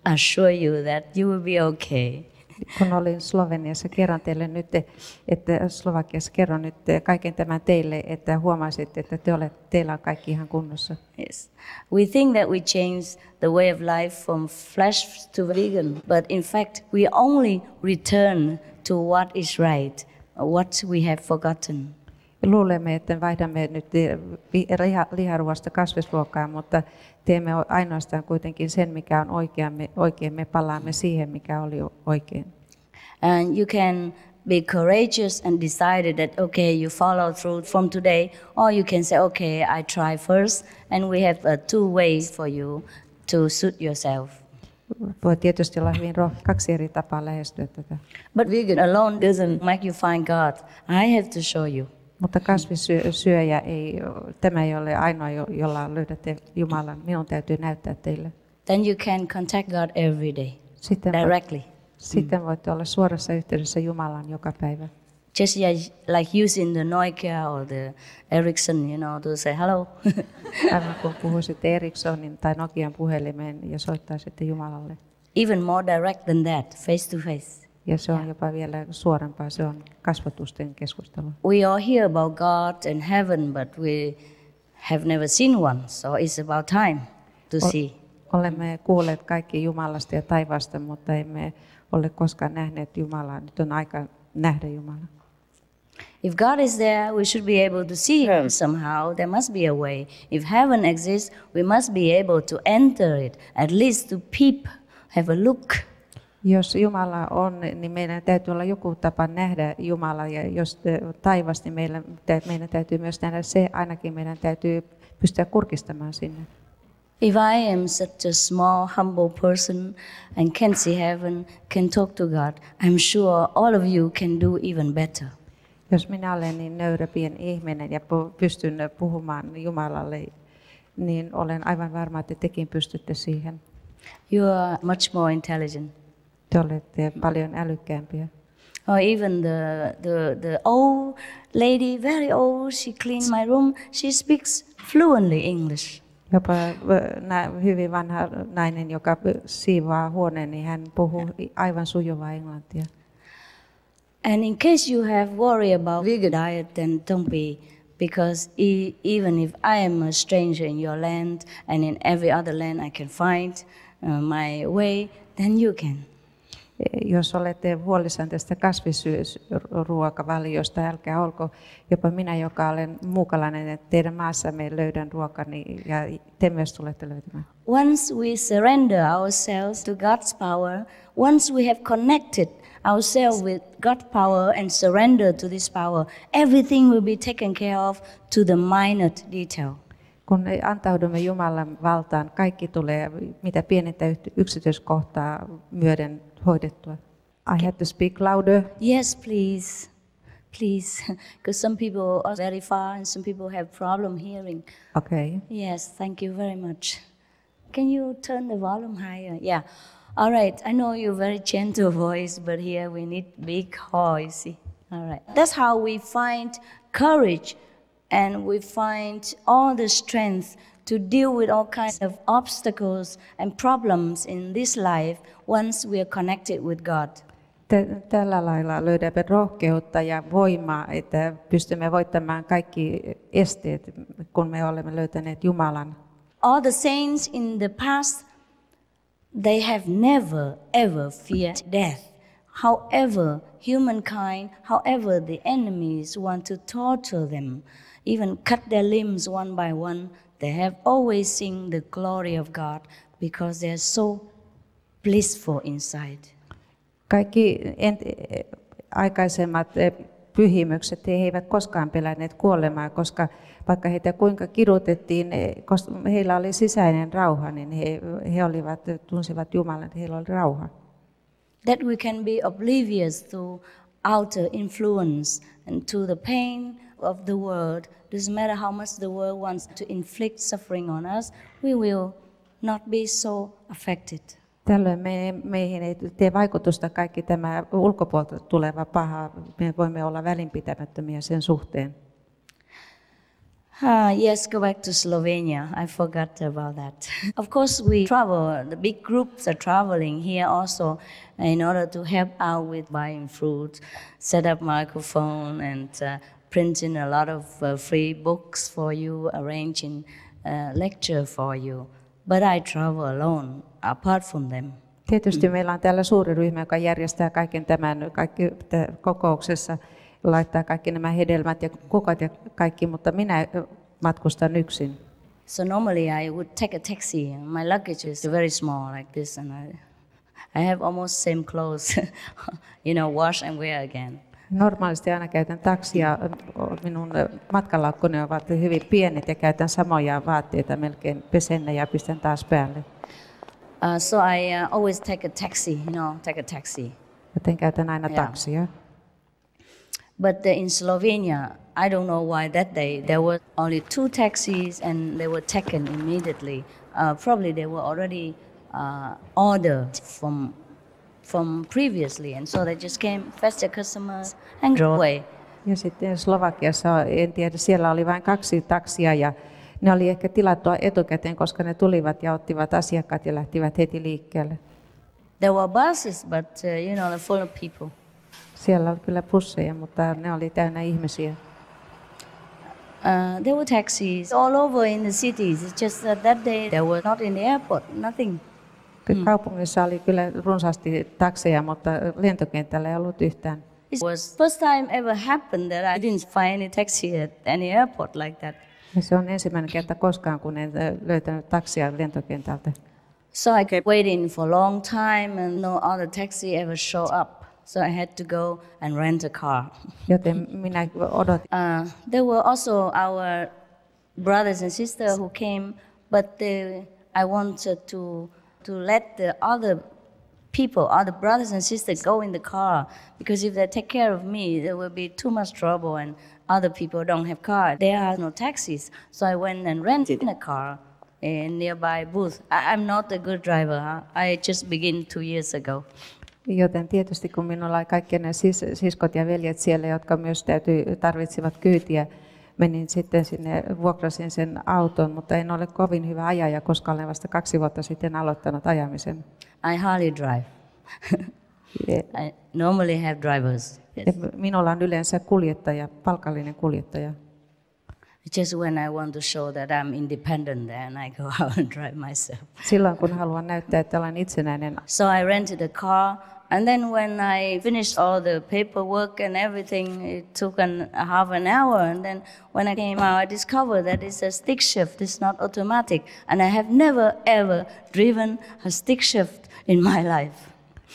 assure you that you will be okay. Kun olin Sloveniassa, kerron teille nyt, että Slovakiassa kerron nyt kaiken tämän teille, että huomasitte, että teillä on kaikki ihan kunnossa. Yes. We think that we change the way of life from flesh to vegan, but in fact we only return to what is right, what we have forgotten. Luulemme, että vaihdamme nyt liharuoasta kasvisruokaan, mutta teemme ainoastaan kuitenkin sen, mikä on oikein. Me palaamme siihen, mikä oli oikein. And you can be courageous and decided that, okay, you follow through from today, or you can say, okay, I try first, and we have 2 ways for you to suit yourself. Voi tietysti olla hyvin 2 eri tapaa lähestyä tätä. But vegan alone doesn't make you find God. I have to show you. Mutta kasvissyöjä tämä ei ole ainoa, jolla löydätte Jumalan. Minun täytyy näyttää teille. Then you can contact God every day, directly. Sitten voitte olla suorassa yhteydessä Jumalaan joka päivä. Just like using the Nokia or the Ericsson, to say hello. Aivan kun puhuisitte Ericssonin tai Nokian puhelimeen ja soittaisitte Jumalalle. Even more direct than that, face to face. Ja se on jopa vielä suorempaa, se on kasvatusten keskustelu. We all hear about God and heaven, but we have never seen one, so it's about time to see. Olemme kuulleet kaikki Jumalasta ja taivaasta, mutta emme ole koskaan nähneet Jumalaa. Nyt on aika nähdä Jumala. If God is there, we should be able to see Him somehow. There must be a way. If heaven exists, we must be able to enter it, at least to peep, have a look. Jos Jumala on, niin meidän täytyy olla joku tapa nähdä Jumala, ja jos taivas, niin meidän täytyy myös nähdä se, ainakin meidän täytyy pystyä kurkistamaan sinne. If I am such a small, humble person and can see heaven, can talk to God, I'm sure all of you can do even better. Jos minä olen niin nöyrä pieni ihminen ja pystyn puhumaan Jumalalle, niin olen aivan varma, että tekin pystytte siihen. You are much more intelligent. Te olette paljon älykkäämpiä. Or even the old lady, very old, she cleaned my room. She speaks fluently English. Jopa hyvin vanha nainen, joka siivoaa huoneen, niin hän puhuu aivan sujuvaa englantia. And in case you have worry about vegan diet, then don't be, because even if I am a stranger in your land and in every other land I can find my way, then you can. Jos olette huolissaan tästä kasvisruokavaliosta, älkää olko jopa minä, joka olen muukalainen, että teidän maassamme löydän ruokani ja te myös tulette löytämään. Once we surrender ourselves to God's power, once we have connected ourselves with God's power and surrender to this power, everything will be taken care of to the minute detail. Kun antaudumme Jumalan valtaan, kaikki tulee mitä pienintä yksityiskohtaa myöden hoidettua. I have to speak louder. Yes, please. Please. Because some people are very far and some people have problem hearing. Okay. Yes, thank you very much. Can you turn the volume higher? Yeah. All right. I know you're very gentle voice, but here we need big hall, you see. All right. That's how we find courage and we find all the strength to deal with all kinds of obstacles and problems in this life once we are connected with God. Tällä lailla löydämme rohkeutta ja voimaa, että pystymme voittamaan kaikki esteet, kun me olemme löytäneet Jumalan. All the saints in the past, they have never ever feared death. however humankind, however the enemies want to torture them, even cut their limbs one by one, they have always seen the glory of God because they are so blissful inside. Kaikki aikaisemmat pyhimykset he eivät koskaan pelänneet kuolemaa, koska vaikka heitä kuinka kidutettiin, koska heillä oli sisäinen rauha, niin he tunsivat Jumalan, että heillä oli rauha. That we can be oblivious to outer influence and to the pain of the world. Doesn't matter how much the world wants to inflict suffering on us, we will not be so affected. Tällöin meihin ei tee vaikutusta kaikki tämä ulkopuolelta tuleva paha. Me voimme olla välinpitämättömiä sen suhteen. Yes, go back to Slovenia. I forgot about that. Of course, we travel. The big groups are traveling here also in order to help out with buying fruit, set up microphone, and printing a lot of free books for you, arranging lecture for you. But I travel alone, apart from them. Tietysti meillä on täällä suuri ryhmä, joka järjestää kaiken tämän kokouksessa, laittaa kaikki nämä hedelmät ja kukat ja kaikki, mutta minä matkustan yksin. So normally I would take a taxi. My luggage is very small like this, and I have almost same clothes, wash and wear again. Normaalisti aina käytän taksia. Minun matkalaukkuni ovat hyvin pienet ja käytän samoja vaatteita, melkein pesen ne ja pistän taas päälle. So I always take a taxi, take a taxi. Joten käytän aina taksia. But in Slovenia, I don't know why that day there were only 2 taxis and they were taken immediately. Probably they were already ordered from previously, and so they just came, fetched their customers and drove away. Ja sitten Slovakiassa, en tiedä, siellä oli vain 2 taksia ja ne oli ehkä tilattua etukäteen, koska ne tulivat ja ottivat asiakkaat ja lähtivät heti liikkeelle. There were buses, but they're full of people. Siellä oli kyllä busseja, mutta ne oli täynnä ihmisiä. There were taxis all over in the cities. It's just that day there were not in the airport, nothing. Kaupungissa oli kyllä runsaasti takseja, mutta lentokentällä ei ollut yhtään. It was first time ever happened that I didn't find any taxi at any airport like that. Ja se on ensimmäinen kerta koskaan, kun en löytänyt taksia lentokentältä. So I kept waiting for a long time and no other taxi ever showed up. So I had to go and rent a car. Joten minä odotin. There were also our brothers and sisters who came, but I wanted to let the other people, other brothers and sisters go in the car, because if they take care of me, there will be too much trouble and other people don't have car. There are no taxis. So I went and rented a car in nearby booth. I'm not a good driver. I just began 2 years ago. Joten tietysti kun minulla oli kaikki ne siskot ja veljet siellä, jotka myös tarvitsivat kyytiä, menin sitten sinne, vuokrasin sen auton, mutta en ole kovin hyvä ajaja, koska olen vasta 2 vuotta sitten aloittanut ajamisen. I hardly drive. I normally have drivers. Yes. Minulla on yleensä kuljettaja, palkallinen kuljettaja. Just when I want to show that I'm independent, then I go out and drive myself. Silloin kun haluan näyttää, että olen itsenäinen. So I rented a car, and then when I finished all the paperwork and everything, it took half an hour. And then when I came out, I discovered that it's a stick shift. It's not automatic, and I have never ever driven a stick shift in my life.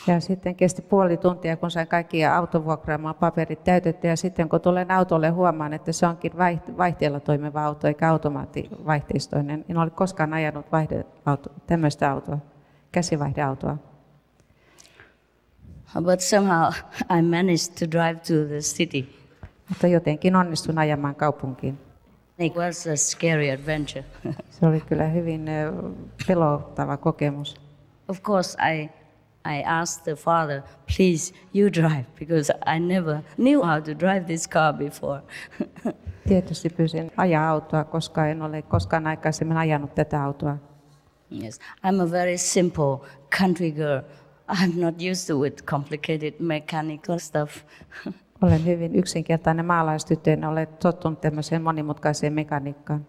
Ja sitten kesti puoli tuntia, kun sain kaikki autovuokraamaan paperit täytetty. Ja sitten kun tulen autolle, huomaan, että se onkin vaihteella toimiva auto, eikä automaattivaihteistoinen. En ole koskaan ajanut tämmöistä autoa, käsivaihdeautoa. But somehow I managed to drive to the city. Mutta jotenkin onnistun ajamaan kaupunkiin. It was a scary adventure. Se oli kyllä hyvin pelottava kokemus. Of course, I asked the father, please, you drive, because I never knew how to drive this car before. Tietysti pyysin ajaa autoa, koska en ole koskaan aikaisemmin ajanut tätä autoa. Yes, I'm a very simple country girl. I'm not used to with complicated mechanical stuff. Olen hyvin yksinkertainen maalaistyttö, en ole tottunut tämmöiseen monimutkaiseen mekaniikkaan.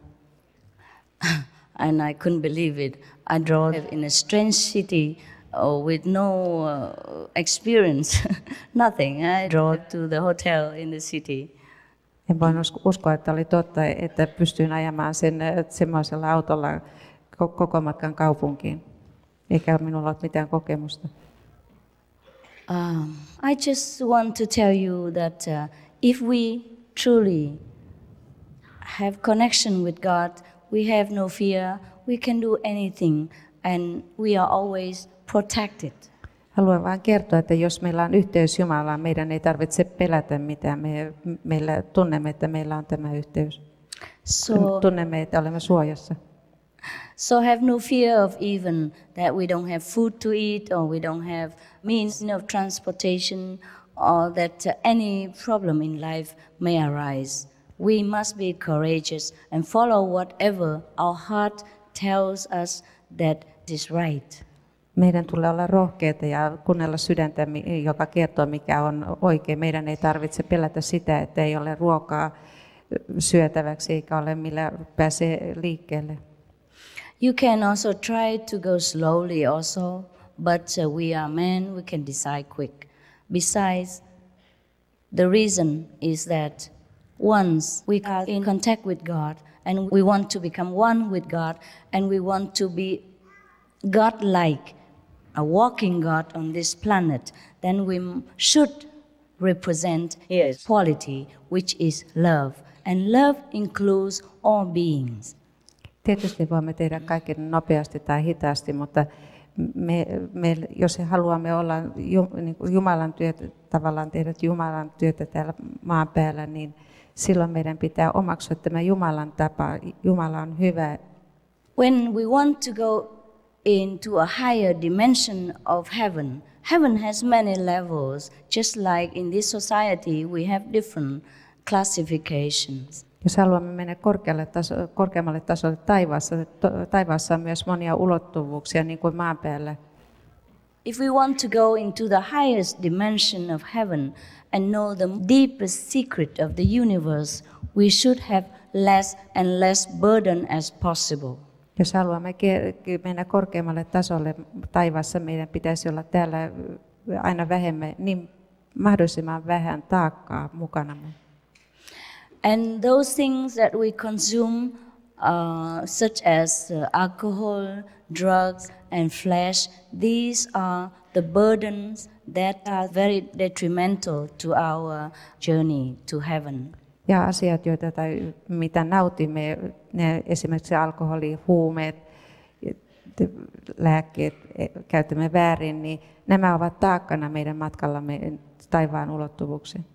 And I couldn't believe it. I drove in a strange city with no experience, nothing. I drove to the hotel in the city. En voinut uskoa, että oli totta, että pystyin ajamaan sen semmoisella autolla koko matkan kaupunkiin. Eikä minulla ole mitään kokemusta. I just want to tell you that if we truly have connection with God, we have no fear, we can do anything, and we are always protected. Haluan vain kertoa, että jos meillä on yhteys Jumalaan, meidän ei tarvitse pelätä mitään. Meillä tunnemme, että meillä on tämä yhteys. Tunnemme, että olemme suojassa. So have no fear of even that we don't have food to eat, or we don't have means of transportation, or that any problem in life may arise. We must be courageous and follow whatever our heart tells us that is right. Meidän tulee olla rohkeita ja kuunnella sydäntä, joka kertoo, mikä on oikein. Meidän ei tarvitse pelätä sitä, että ei ole ruokaa syötäväksi eikä ole millä pääsee liikkeelle. You can also try to go slowly also, but we are men, we can decide quick. Besides, the reason is that once we are in contact with God and we want to become one with God and we want to be God-like, a walking God on this planet, then we should represent His quality, which is love. And love includes all beings. Tietysti voimme tehdä kaiken nopeasti tai hitaasti, mutta jos haluamme olla Jumalan työtä, tavallaan tehdä Jumalan työtä täällä maan päällä, niin silloin meidän pitää omaksua tämä Jumalan tapa. Jumala on hyvä. When we want to go into a higher dimension of heaven, heaven has many levels, just like in this society we have different classifications. Jos haluamme mennä korkeammalle tasolle taivaassa on myös monia ulottuvuuksia, niin kuin maan päällä. If we want to go into the highest dimension of heaven and know the deepest secret of the universe, we should have less and less burden as possible. Jos haluamme mennä korkeammalle tasolle taivaassa, meidän pitäisi olla täällä aina vähemmän, niin mahdollisimman vähän taakkaa mukanamme. And those things that we consume, such as alcohol, drugs, and flesh, these are the burdens that are very detrimental to our journey to heaven. Ja asiat, mitä nautimme, ne esimerkiksi alkoholi, huumeet, lääkkeet, käytämme väärin, niin nämä ovat taakkana meidän matkallamme taivaan ulottuvuuksiin.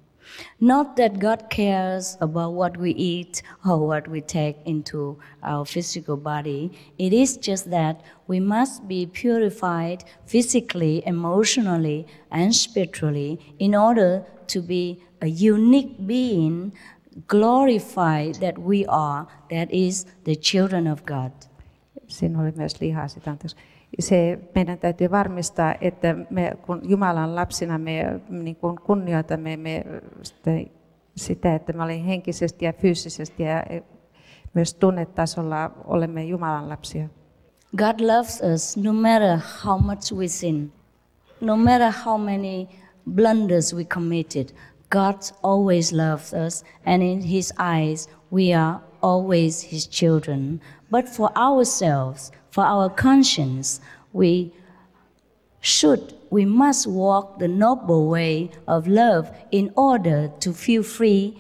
Not that God cares about what we eat or what we take into our physical body. It is just that we must be purified physically, emotionally, and spiritually in order to be a unique being, glorified that we are, that is the children of God. Siinä oli myös lihaa sitä. Meidän täytyy varmistaa, että me, kun Jumalan lapsina me niin kuin kunnioitamme sitä, että me olemme henkisesti ja fyysisesti ja myös tunnetasolla olemme Jumalan lapsia. God loves us no matter how much we sin, no matter how many blunders we committed. God always loves us, and in His eyes we are always His children. But for ourselves, for our conscience, we must walk the noble way of love in order to feel free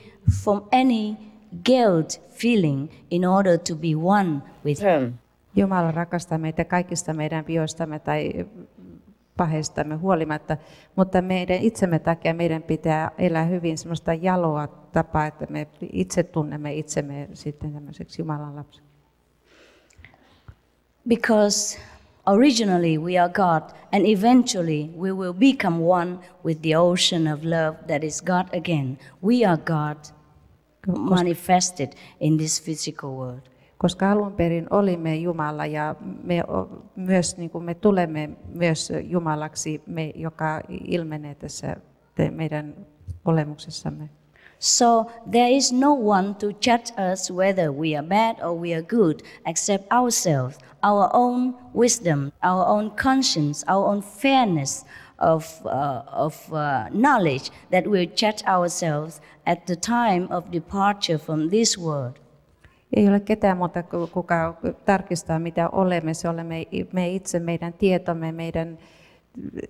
from any guilt feeling, in order to be one with Him. Jumala rakastaa meitä kaikista meidän vioistamme tai paheistamme huolimatta, mutta meidän itsemme takia meidän pitää elää hyvin semmoista jaloa tapaa, että me itse tunnemme itsemme sitten tämmöiseksi Jumalan lapsi. Because originally we are God, and eventually we will become one with the ocean of love that is God again. We are God manifested in this physical world. Koska alun perin olimme Jumala ja me myös niin kuin me tulemme myös Jumalaksi, joka ilmenee tässä meidän olemuksessamme. So there is no one to judge us whether we are bad or we are good except ourselves, our own wisdom, our own conscience, our own fairness of knowledge that will judge ourselves at the time of departure from this world. Ei ole ketään muuta, kuka tarkistaa mitä olemme. Se olemme me itse, meidän tietomme,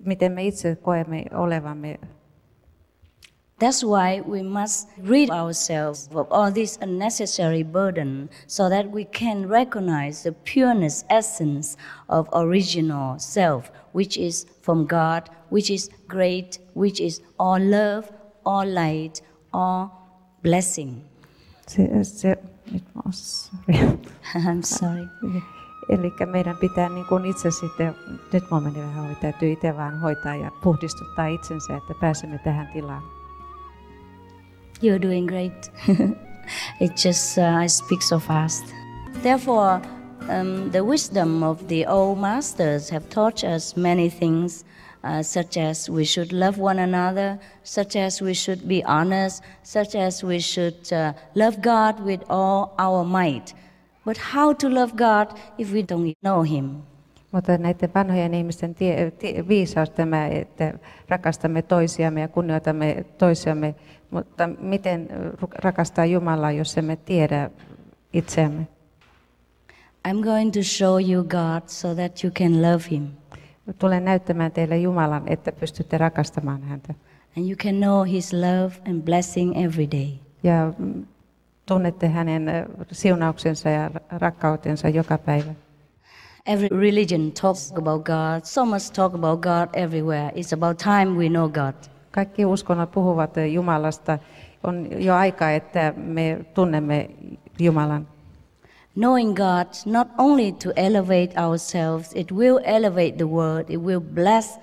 miten me itse koemme olevamme. That's why we must rid ourselves of all this unnecessary burden so that we can recognize the pureness essence of original self, which is from God, which is great, which is all love, all light, all blessing. I'm sorry. Eli meidän pitää niin kuin itse sitten, nyt mä meni vähän täytyy itse vaan hoitaa ja puhdistuttaa itsensä, että pääsemme tähän tilaan. You're doing great. It just, I speak so fast. Therefore, the wisdom of the old masters have taught us many things, such as we should love one another, such as we should be honest, such as we should love God with all our might. But how to love God if we don't know Him? Mutta näiden vanhojen ihmisten viisaus tämä, että rakastamme toisiamme ja kunnioitamme toisiamme, mutta miten rakastaa Jumalaa, jos emme tiedä itseämme? I'm going to show you God so that you can love Him. Tulen näyttämään teille Jumalan, että pystytte rakastamaan häntä. And you can know His love and blessing every day. Ja tunnette hänen siunauksensa ja rakkautensa joka päivä. Every religion talks about God. So much talk about God everywhere. It's about time we know God. Kaikki uskonnot puhuvat Jumalasta. On jo aika, että me tunnemme Jumalan. Knowing God not only to elevate ourselves, it will elevate the world. It will bless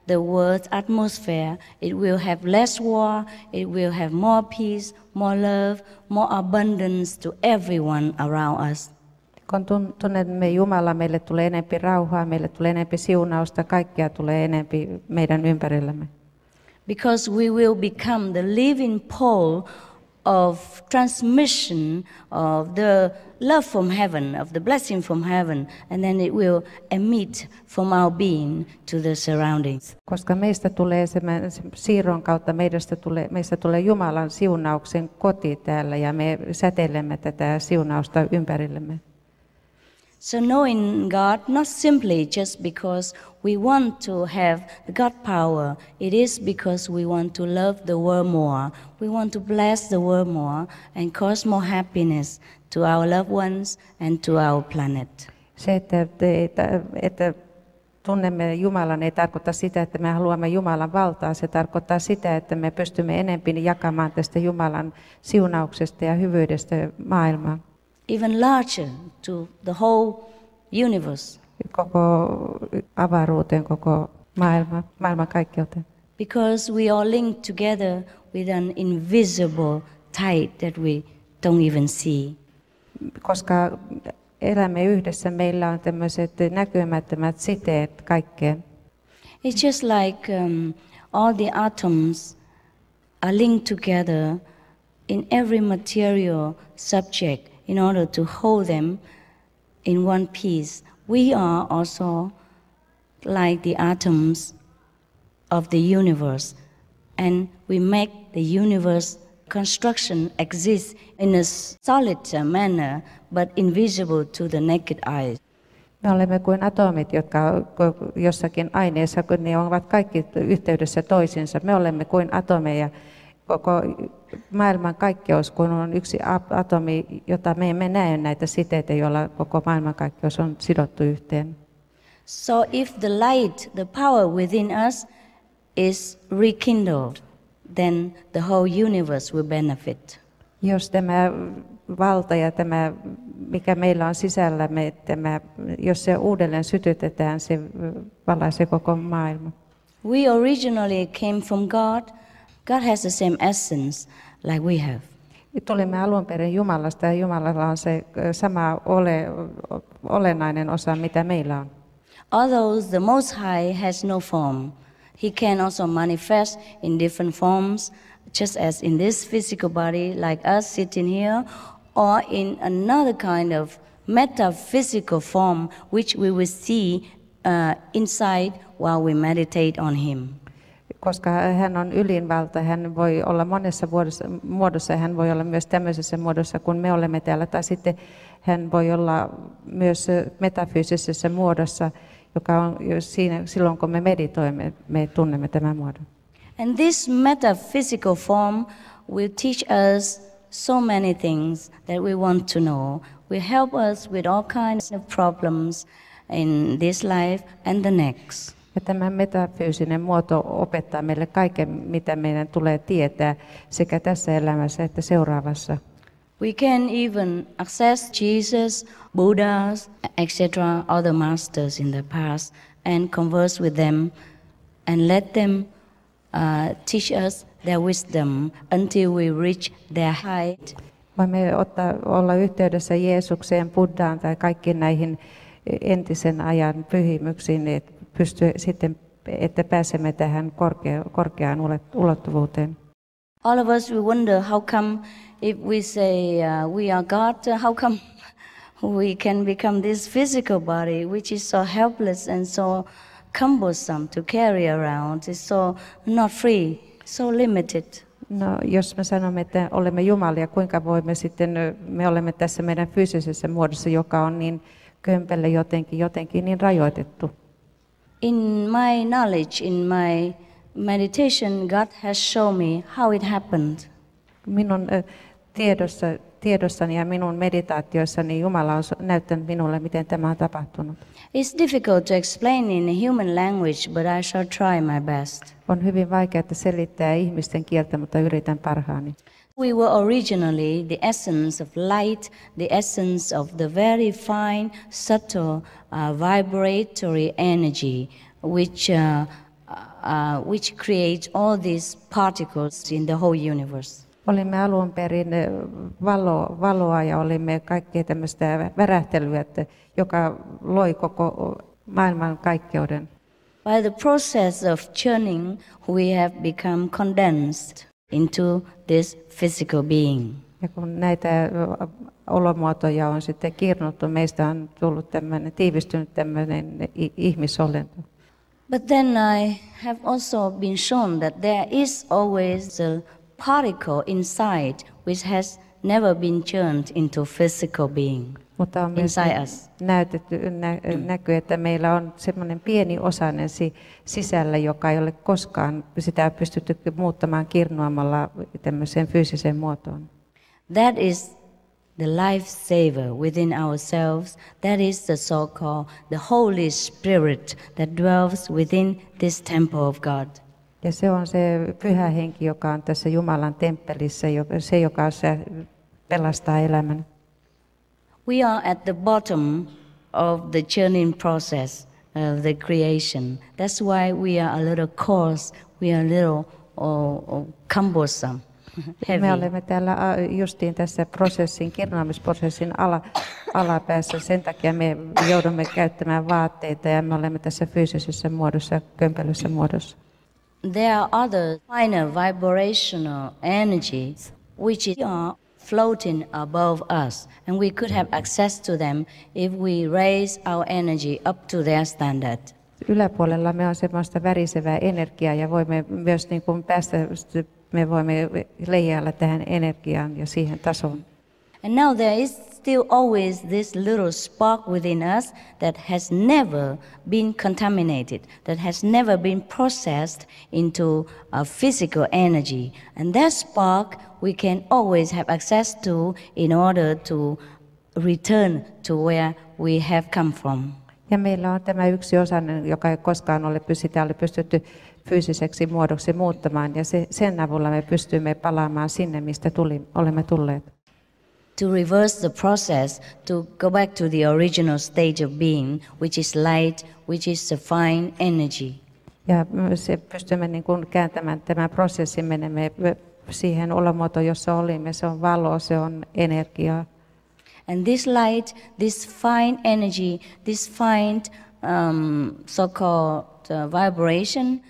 the world's atmosphere. It will have less war. It will have more peace, more love, more abundance to everyone around us. Kun tunnemme Jumalaa, meille tulee enempi rauhaa, meille tulee enempi siunausta, kaikkea tulee enempi meidän ympärillämme. Because we will become the living pole of transmission of the love from heaven, of the blessing from heaven, and then it will emit from our being to the surroundings. Koska meistä tulee siirron kautta, meistä tulee Jumalan siunauksen koti täällä ja me säteilemme tätä siunausta ympärillemme. So knowing God, not simply just because we want to have the God power, it is because we want to love the world more. We want to bless the world more and cause more happiness to our loved ones and to our planet. Se, että tunnemme Jumalan, ei tarkoita sitä, että me haluamme Jumalan valtaa. Se tarkoittaa sitä, että me pystymme enemmän jakamaan tästä Jumalan siunauksesta ja hyvyydestä maailmaan. Even larger to the whole universe. Koko avaruuteen, koko maailman kaikkeuteen. Because we are linked together with an invisible tie that we don't even see. Koska elämme yhdessä, meillä on tämmöiset näkymättömät siteet kaikkeen. It's just like all the atoms are linked together in every material subject in order to hold them in one piece. We are also like the atoms of the universe, and we make the universe construction exist in a solid manner, but invisible to the naked eye. Me olemme kuin atomit, jotka jossakin aineessa, kun ne ovat kaikki yhteydessä toisiinsa. Me olemme kuin atomeja. Koko maailman kaikkeus, kun on yksi atomi, jota me emme näe näitä siteitä, joilla koko maailmankaikkeus on sidottu yhteen. So if the light, the power within us is rekindled, then the whole universe will benefit. Jos tämä valta ja tämä, mikä meillä on sisällämme, jos se uudelleen sytytetään, se valaisee koko maailman. We originally came from God. God has the same essence like we have. Tulimme alun perin Jumalasta ja Jumalalla on se sama olennainen osa, mitä meillä on. Although the Most High has no form, He can also manifest in different forms, just as in this physical body, like us sitting here, or in another kind of metaphysical form, which we will see inside while we meditate on him. Koska hän on ylinvalta, hän voi olla monessa muodossa ja hän voi olla myös tämmöisessä muodossa, kun me olemme täällä. Tai sitten hän voi olla myös metafyysisessä muodossa, joka on siinä, silloin kun me meditoimme, me tunnemme tämän muodon. And this metaphysical form will teach us so many things that we want to know. Will help us with all kinds of problems in this life and the next. Ja tämä metafyysinen muoto opettaa meille kaiken, mitä meidän tulee tietää sekä tässä elämässä että seuraavassa. We can even access Jesus, Buddhas, etc., other masters in the past and converse with them and let them teach us their wisdom until we reach their height. Voimme olla yhteydessä Jeesukseen, Buddhaan tai kaikkiin näihin entisen ajan pyhimyksiin, että pääsemme tähän korkeaan ulottuvuuteen. All of us, we wonder how come if we say we are God, how come we can become this physical body which is so helpless and so cumbersome to carry around, is so not free, so limited. No, jos me sanomme, että olemme Jumalia, kuinka voimme sitten, me olemme tässä meidän fyysisessä muodossa, joka on niin kömpelö jotenkin niin rajoitettu. In my knowledge, in my meditation, God has shown me how it happened. Minun tiedossani ja minun meditaatioissani Jumala on näyttänyt minulle, miten tämä on tapahtunut. It's difficult to explain in human language, but I shall try my best. On hyvin vaikeaa selittää ihmisten kieltä, mutta yritän parhaani. We were originally the essence of light, the essence of the very fine, subtle, vibratory energy, which creates all these particles in the whole universe. Olimme alun perin valoa ja olimme kaikkea tämmöistä värähtelyä, joka loi koko maailman kaikkeuden. By the process of churning, we have become condensed into this physical being. Ja kun näitä olomuotoja on sitten kirnuttu, meistä on tullut tiivistynyt tämmöinen ihmisolento. But then I have also been shown that there is always a particle inside which has never been churned into physical being. Mutta on myös näkyy, että meillä on semmoinen pieni osainen sisällä, joka ei ole koskaan sitä pystytty muuttamaan kirnuamalla tämmöiseen fyysiseen muotoon. That is the life saver within ourselves. That is the so-called the Holy Spirit that dwells within this temple of God. Ja se on se pyhä henki, joka on tässä Jumalan temppelissä, se joka pelastaa elämän. We are at the bottom of the churning process of the creation. That's why we are a little coarse, we are a little cumbersome, heavy. Me olemme täällä justiin tässä kirnaamisprosessin alapäässä. Sen takia me joudumme käyttämään vaatteita ja me olemme tässä fyysisessä muodossa, kömpelössä muodossa. There are other finer vibrational energies which are floating above us, and we could have access to them if we raise our energy up to their standard. Yläpuolella me on semmoista värisevää energiaa ja voimme myös niin kuin me voimme leijailla tähän energiaan ja siihen tasoon. And now there is still always this little spark within us that has never been contaminated, that has never been processed into a physical energy. And that spark we can always have access to in order to return to where we have come from. Ja meillä on tämä yksi osainen, joka ei koskaan ole pystytty fyysiseksi muodoksi muuttamaan, ja sen avulla me pystymme palaamaan sinne, mistä olemme tulleet. To reverse the process, to go back to the original stage of being, which is light, which is a fine energy. Ja se pystymme niin kuin kääntämään tämän prosessin, menemme siihen olomuotoon, jossa olimme. Se on valo, se on energiaa. And this light, this fine energy, this fine so-called vibration,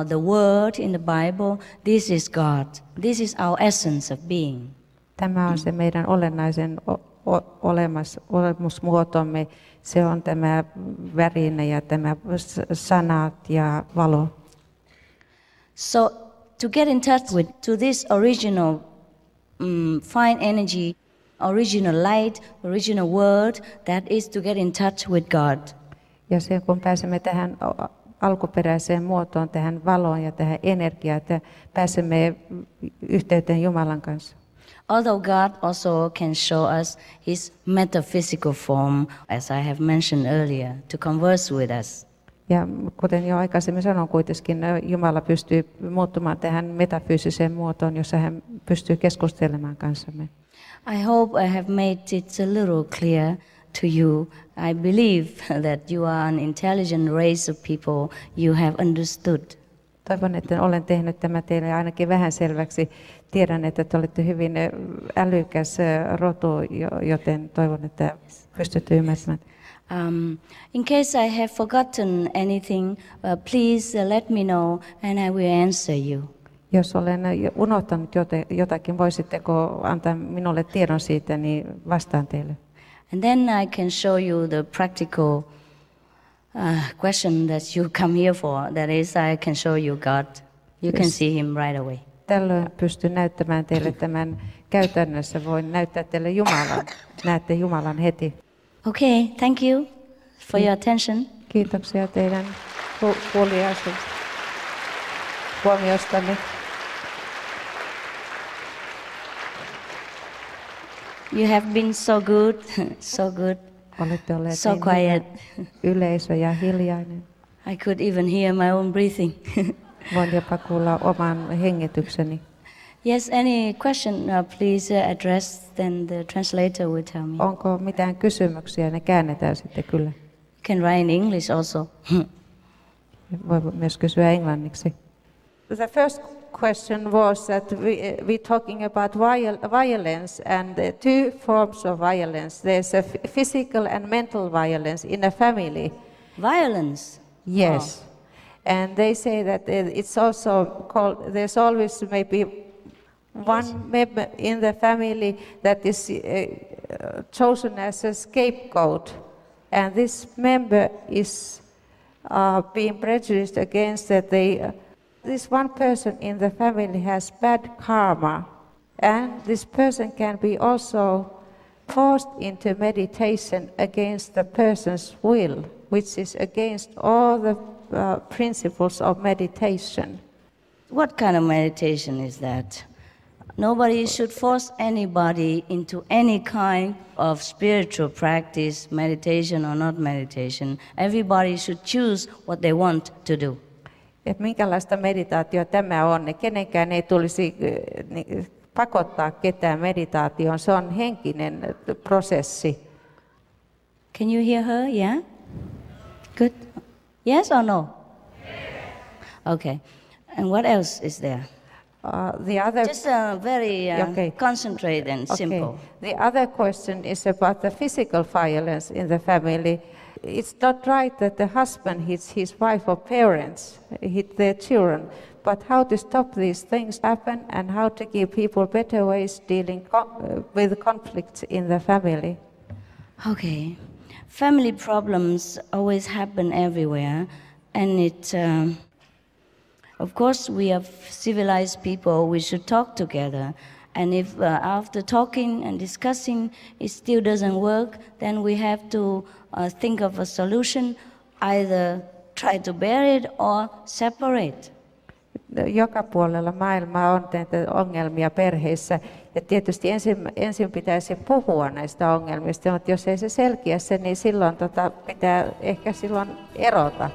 the word in the Bible. This is God. This is our essence of being. Tämä on se meidän olennaisen olemusmuotomme. Se on tämä väline ja tämä sanat ja valo. So to get in touch with to this original fine energy, original light, original word, that is to get in touch with God. Ja se, kun pääsemme tähän alkuperäiseen muotoon, tähän valoon ja tähän energiaan, että pääsemme yhteyteen Jumalan kanssa. Although God also can show us his metaphysical form, as I have mentioned earlier, to converse with us. Ja kuten jo aikaisemmin sanoin, kuitenkin Jumala pystyy muuttumaan tähän metafyysiseen muotoon, jossa hän pystyy keskustelemaan kanssamme. I hope I have made it a little clear to you. I believe that you are an intelligent race of people. You have understood. Toivon, että olen tehnyt tämä teille ainakin vähän selväksi. Tiedän, että te olette hyvin älykäs rotu, joten toivon, että pystytte ymmärtämään. In case I have forgotten anything, please let me know and I will answer you. Jos olen unohtanut jotakin, voisitteko antaa minulle tiedon siitä, niin vastaan teille. And then I can show you the practical question that you come here for. That is, I can show you God. You can see him right away. Tällöin pystyn näyttämään teille tämän käytännössä. Voin näyttää teille Jumalan. Näette Jumalan heti. Okay, thank you for your attention. Kiitoksia teidän huomiostanne. You have been so good, so good, Olette olleet so niin quiet. Yleisö ja hiljainen. I could even hear my own breathing. Voin jopa kuulla oman hengitykseni. Yes, any question, please address, then the translator will tell me. Onko mitään kysymyksiä? Ne käännetään sitten kyllä. You can write in English also. Voi myös kysyä englanniksi. The first question was that we talking about violence and the two forms of violence. There's a physical and mental violence in a family. Violence? Yes. Oh. And they say that it's also called, there's always maybe one member in the family that is chosen as a scapegoat. And this member is being prejudiced against that this one person in the family has bad karma. And this person can be also forced into meditation against the person's will, which is against all the principles of meditation. What kind of meditation is that? Nobody should force anybody into any kind of spiritual practice, meditation or not meditation. Everybody should choose what they want to do. Että minkälaista meditaatio tämä on? Kenenkään ei tulisi pakottaa ketään meditaatioon. Se on henkinen prosessi. Can you hear her? Yeah? Good. Yes or no? Okay. And what else is there? The other Just very concentrated and simple. The other question is about the physical violence in the family. It's not right that the husband hits his wife or parents, hit their children, but how to stop these things happen and how to give people better ways dealing with conflicts in the family. Okay. Family problems always happen everywhere, and of course we are civilized people, we should talk together. And if after talking and discussing it still doesn't work, then we have to think of a solution, either try to bear it or separate. Joka puolella maailmaa on näitä ongelmia perheissä ja tietysti ensin pitäisi puhua näistä ongelmista, mutta jos ei se selkiä se, niin silloin pitää ehkä silloin erota.